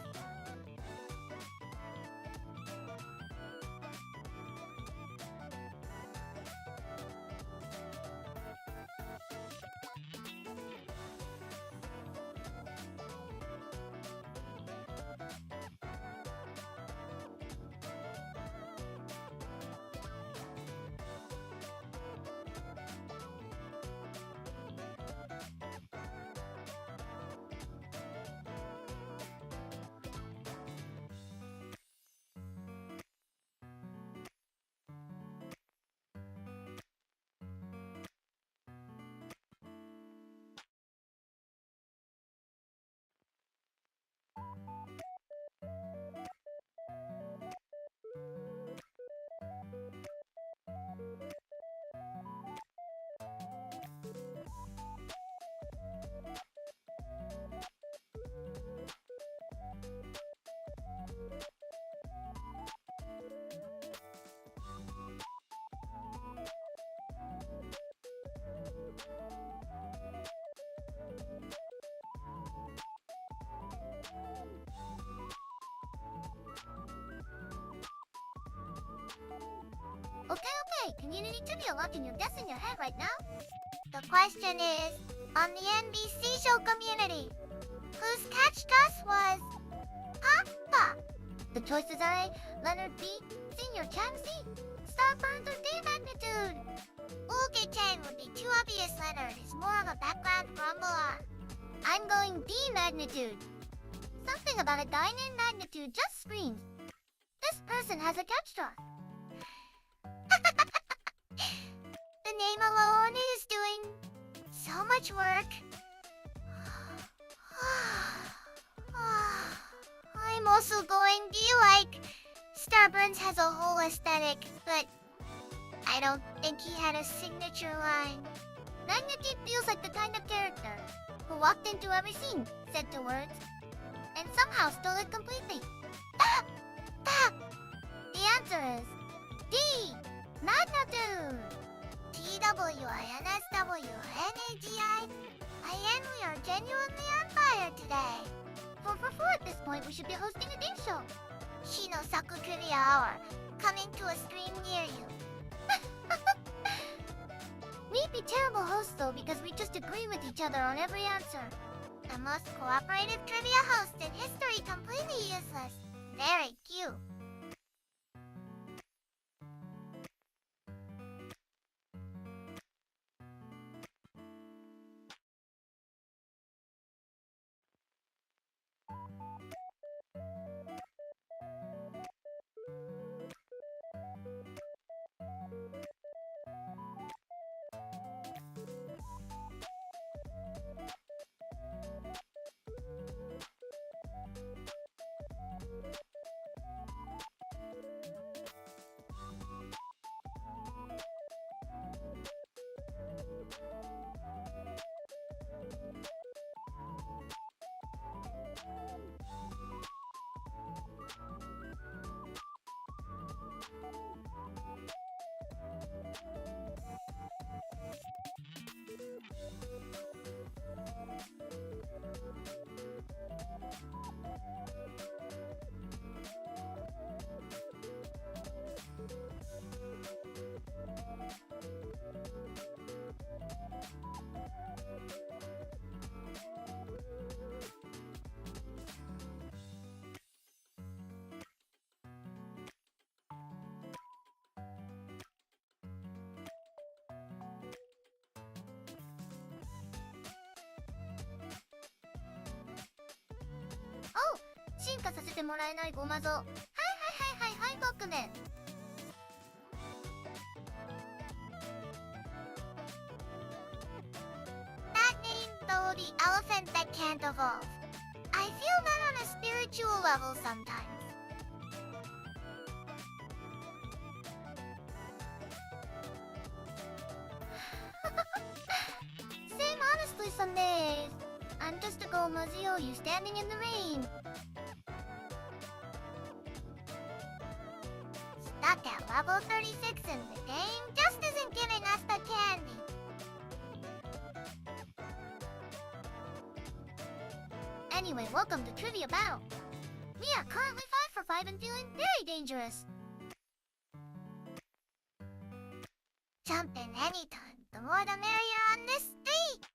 Okay, community trivia, locking your guess in your head right now. The question is, on the NBC show Community, whose catchphrase was Papa? The choices are A. Leonard B. Senior Chang C. Starburns or D. Magnitude. Uge Chang would be too obvious. Leonard is more of a background grumbler. I'm going D. Magnitude. Something about a guy named Magnitude just screams, this person has a catchphrase. The name alone is doing so much work. I'm also going to be like, Starburns has a whole aesthetic, but I don't think he had a signature line. Magnitude feels like the kind of character who walked into every scene, said the words, and somehow stole it completely. Stop! Stop! The answer is D. Magnitude. TWINSWNAGI. We are genuinely on fire today. For at this point, we should be hosting a game show. ShinoSaku Trivia Hour, coming to a stream near you. We'd be terrible hosts though because we just agree with each other on every answer. The most cooperative trivia host in history, completely useless. Very cute. 化させてもらえないごまぞ。はいはいはいはいはい、僕ね。That name though, the elephant that can't evolve. I feel that on a spiritual level sometimes. Same honestly some days. I'm just a Gomazio, you standing in the rain. Stuck at level 36 and the game just isn't giving us the candy. Anyway, welcome to Trivia Battle. We are currently 5 for 5 and feeling very dangerous. Jump in anytime, the more the merrier on this street.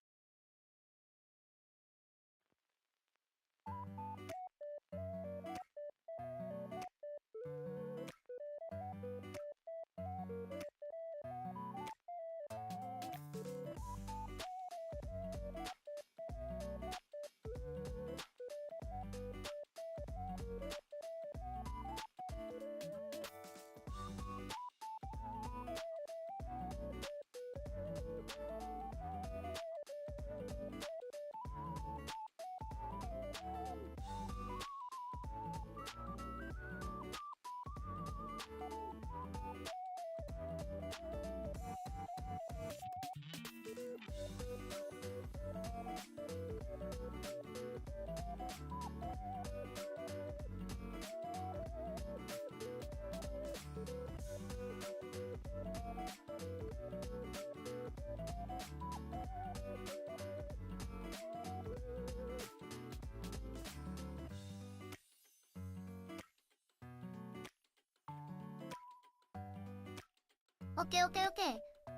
Okay.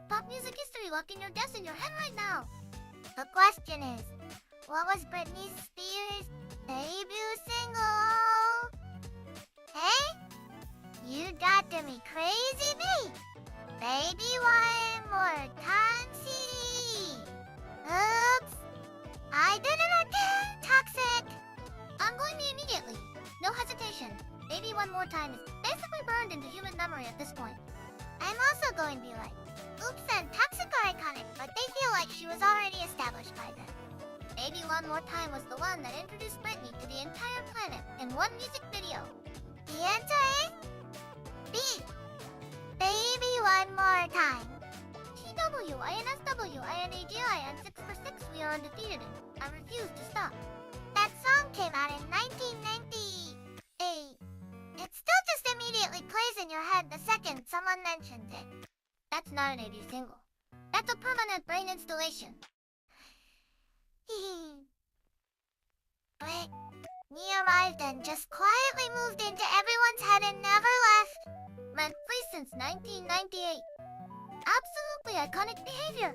Pop music history locking your guess in your head right now. The question is, what was Britney Spears' debut single? Hey? You got to be crazy me. Baby one more time see. Oops. I did it again, toxic. I'm going to immediately. No hesitation. Baby one more time is basically burned into human memory at this point. I'm also going to be like, Oops and Toxic are iconic, but they feel like she was already established by then. Baby One More Time was the one that introduced Britney to the entire planet in one music video. The answer is B. Baby One More Time. TWINSWINAGIN 6 for 6 we are undefeated in. I refuse to stop. That song came out in 1998. It still just immediately plays in your head the second someone mentions it. That's not an 80s single. That's a permanent brain installation. Brit, he arrived and just quietly moved into everyone's head and never left. Rent free since 1998. Absolutely iconic behavior.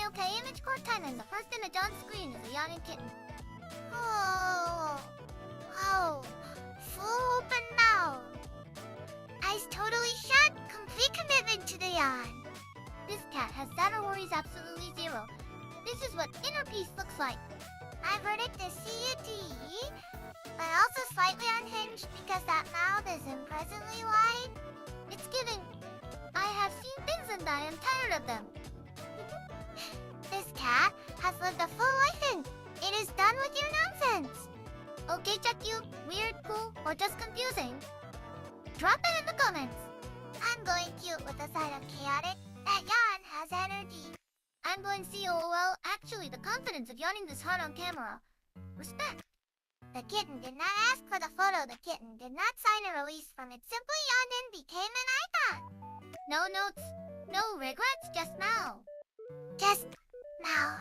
Okay, image core time, and the first image on screen is a yawning kitten. Oh, full open mouth. Eyes totally shut, complete commitment to the yawn. This cat has data worries absolutely zero. This is what inner peace looks like. I verdict is CUT, but also slightly unhinged because that mouth is impressively wide. It's giving, I I have seen things and I am tired of them. This cat has lived a full life and it is done with your nonsense. Okay, check you, weird, cool, or just confusing? Drop it in the comments. I'm going cute with a side of chaotic. That yawn has energy. I'm going COOL. Actually, the confidence of yawning this hard on camera. Respect. The kitten did not ask for the photo. The kitten did not sign a release from it. Simply yawned and became an icon. No notes, no regrets, just now. Just now.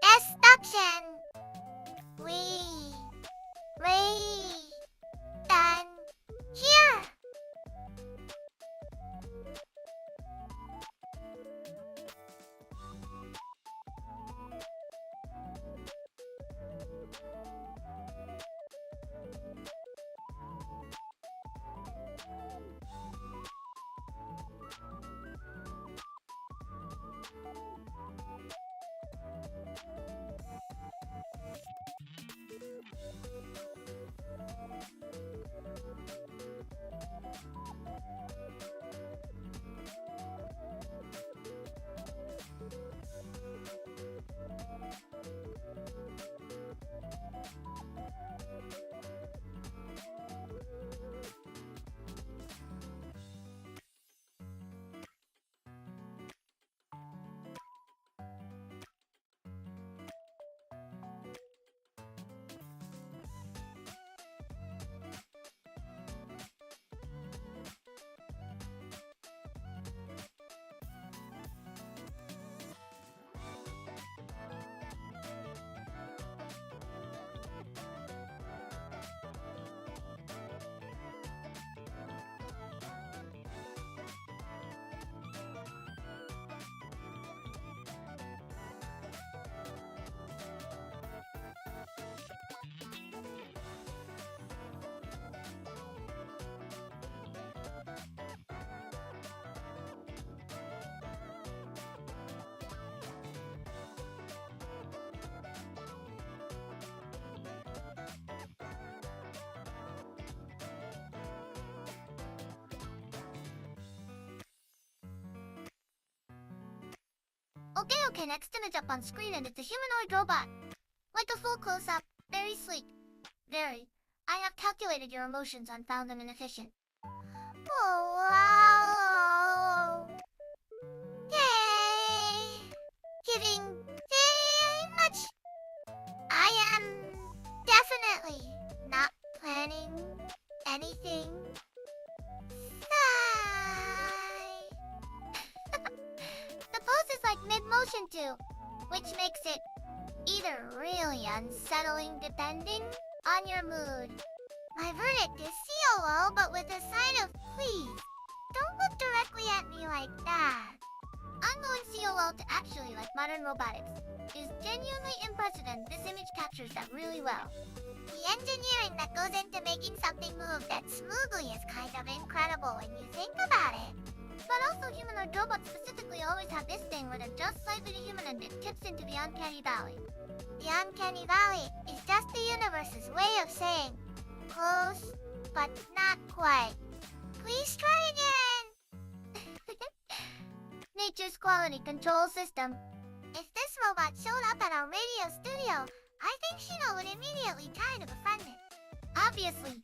Destruction. Done. Here. Okay, next image up on screen and it's a humanoid robot. Like a full close-up, very sleek. Very. I have calculated your emotions and found them inefficient. Oh, wow. Yay. Giving very much. I am definitely not planning anything. The pose is like mid-motion too, which makes it either really unsettling depending on your mood. My verdict is COO, but with a sign of please. Don't look directly at me like that. I'm going COO to actually like modern robotics. It is genuinely impressive and this image captures that really well. The engineering that goes into making something move that smoothly is kind of incredible when you think about it. But also humanoid robots specifically always have this thing where they're just slightly human and it tips into the uncanny valley. The uncanny valley is just the universe's way of saying close, but not quite. Please try again! Nature's quality control system. If this robot showed up at our radio studio, I think Shino would immediately try to befriend it. Obviously.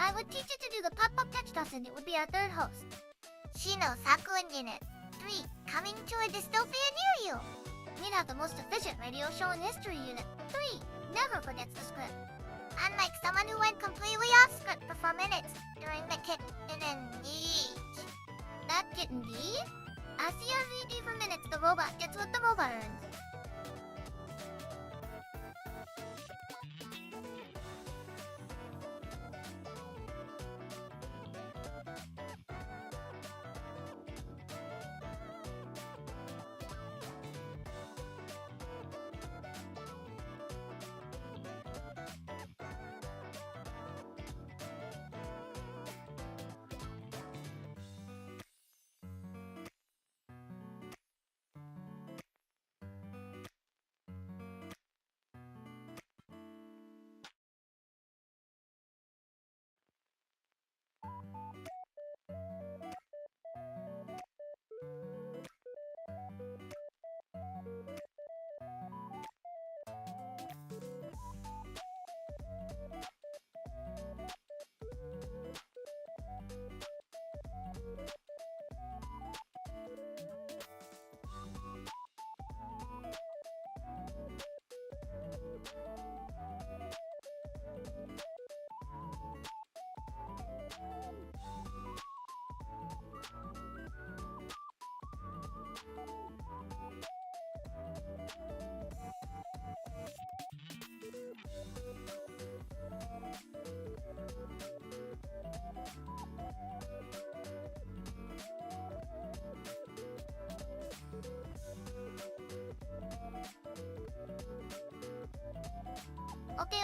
I would teach it to do the pop-up text toss and it would be our third host. ShinoSaku Unit 3, coming to a dystopia near you. We'd have the most efficient radio show in history. Unit 3 never forgets the script. Unlike someone who went completely off script for 4 minutes during the kitten engage. That kitten D? As CRVD for minutes, the robot gets what the robot earns.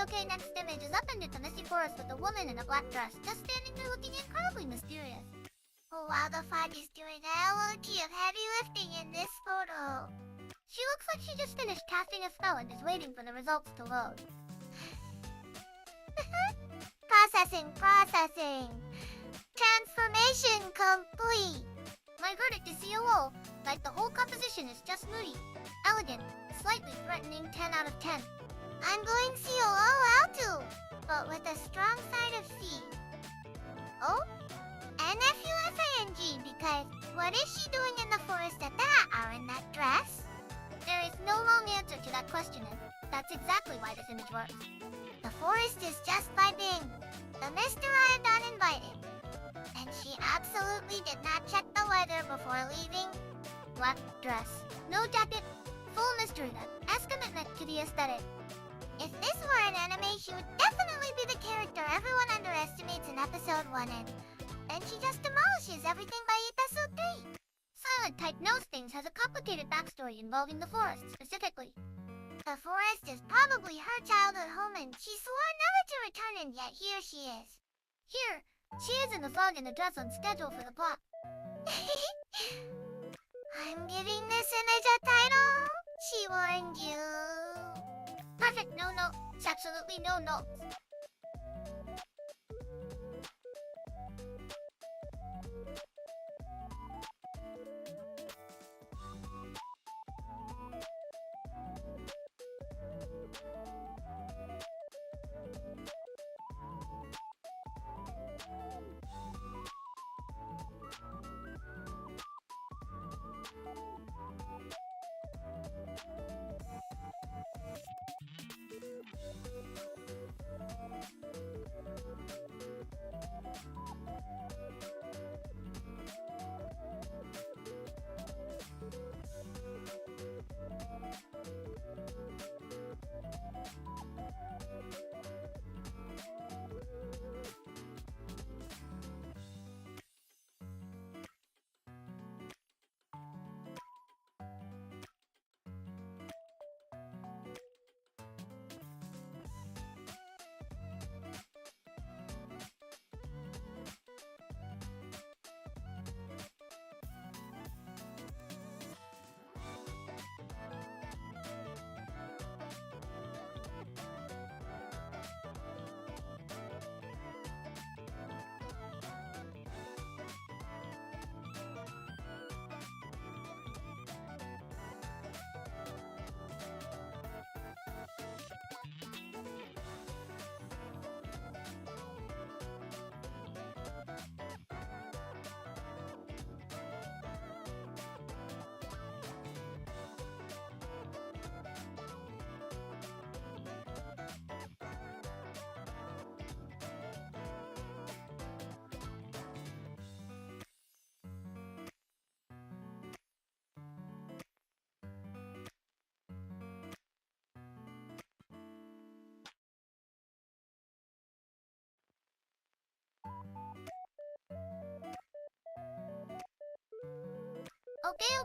Okay, next image is up in the Tennessee forest with a woman in a black dress, just standing there looking incredibly mysterious. Oh wow, the fog is doing a LOT of heavy lifting in this photo. She looks like she just finished casting a spell and is waiting for the results to load. Processing. Transformation complete. My verdict is COO. Like the whole composition is just moody, elegant, slightly threatening 10 out of 10. I'm going COO too, but with a strong side of C. Oh? NFUSING, because what is she doing in the forest at that hour in that dress? There is no long answer to that question, and that's exactly why this image works. The forest is just vibing. The Mr. Iodon invited. And she absolutely did not check the weather before leaving. Black dress, no jacket, full mystery net, as commitment to the aesthetic. If this were an anime, she would definitely be the character everyone underestimates in episode 1 and she just demolishes everything by episode 3. Silent Type Knows Things has a complicated backstory involving the forest, specifically. The forest is probably her childhood home and she swore never to return, and yet here she is. Here, she is in the fog in a dress on schedule for the plot. I'm giving this image a title. She warned you. Perfect, no notes. Absolutely no notes.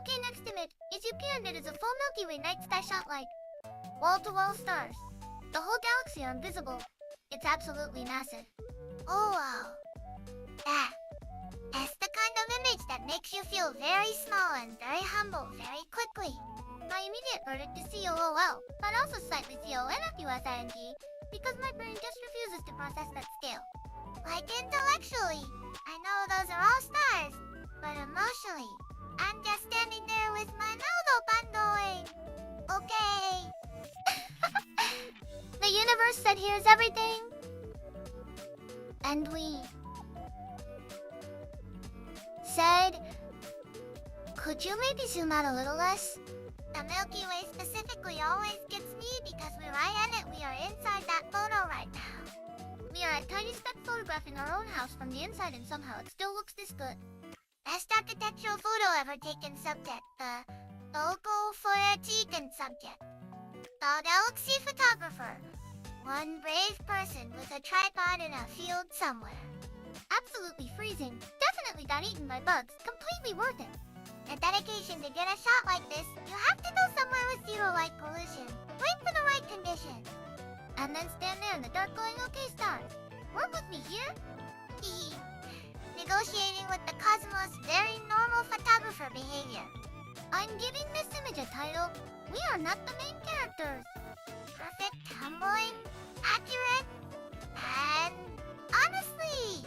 Okay, next image. As you can, it is a full Milky Way night sky shot like wall-to-wall stars. The whole galaxy are invisible. It's absolutely massive. Oh wow. That's the kind of image that makes you feel very small and very humble very quickly. My immediate verdict is COOL, but also slightly CONFUSING, because my brain just refuses to process that scale. Like intellectually, I know those are all stars, but emotionally, I'm just standing there with my mouth open going, okay. The universe said here's everything. And we said, could you maybe zoom out a little less? The Milky Way specifically always gets me because we're right in it. We are inside that photo right now. We are a tiny speck photographing our own house from the inside, and somehow it still looks this good. Best architectural photo ever taken subject, the local Foyatican subject. The Galaxy photographer. One brave person with a tripod in a field somewhere. Absolutely freezing, definitely got eaten by bugs, completely worth it. The dedication to get a shot like this, you have to go somewhere with zero light pollution. Wait for the right conditions. And then stand there in the dark going, okay stars, work with me here? Negotiating with the cosmos, very normal photographer behavior. I'm giving this image a title, We Are Not the Main Characters. Perfect, humbling, accurate, and honestly,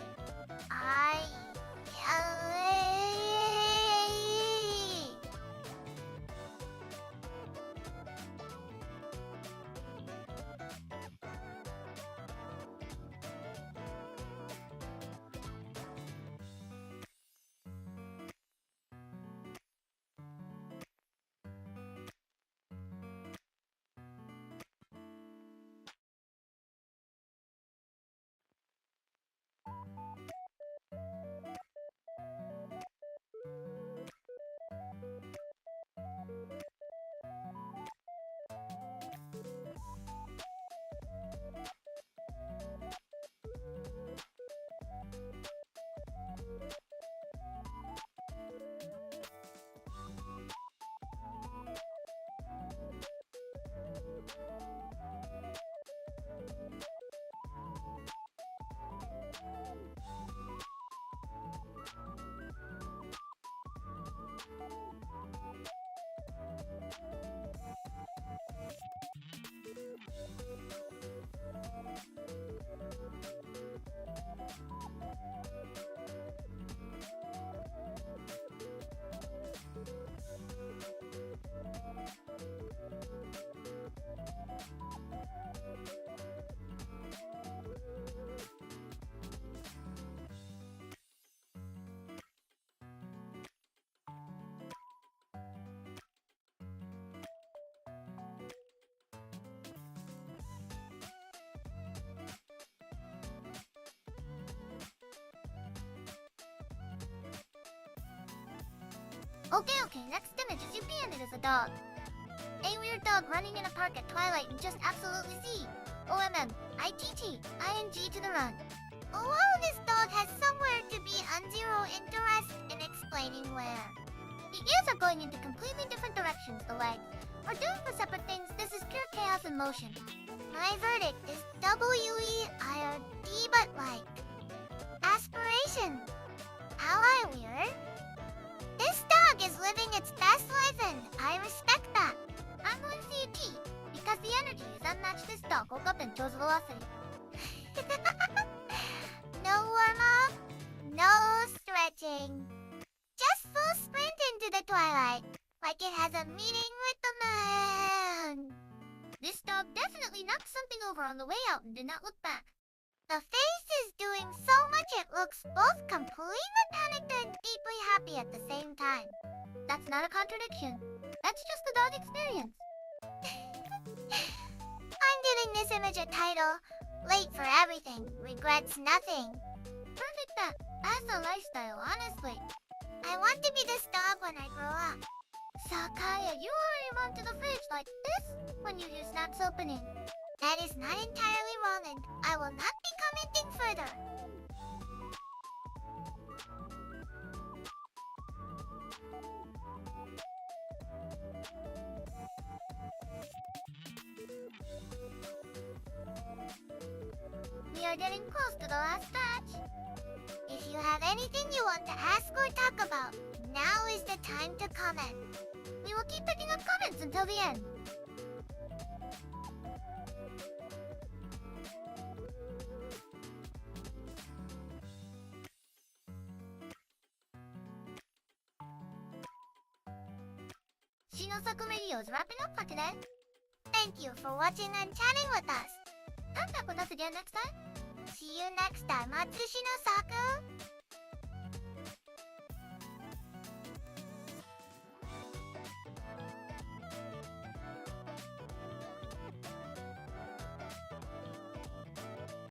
Okay, next image is you banded as a dog. A weird dog running in a park at twilight and just absolutely Z. OMM, ITT, ING to the run. Although this dog has somewhere to be on zero interest in explaining where. The ears are going into completely different directions, the legs are doing for separate things. This is pure chaos in motion. My verdict is WEIRD but like. Aspiration. How weird. This dog is living its best life and I respect that. I'm going to see a T because the energy is unmatched. This dog woke up and chose velocity. No warm-up, no stretching. Just full sprint into the twilight like it has a meeting with the man. This dog definitely knocked something over on the way out and did not look back. The face is doing so much it looks both completely panicked and deeply happy at the same time. That's not a contradiction. That's just the dog experience. I'm giving this image a title, Late for Everything, Regrets Nothing. Perfect that. That's a lifestyle, honestly. I want to be this dog when I grow up. Sakuya, you already run to the fridge like this when you use Snap's opening. That is not entirely wrong and I will not be commenting further. We are getting close to the last batch. If you have anything you want to ask or talk about, now is the time to comment. We will keep picking up comments until the end. ShinoSaku Radio is wrapping up for today. Thank you for watching and chatting with us. Come back with us again next time. See you next time at ShinoSaku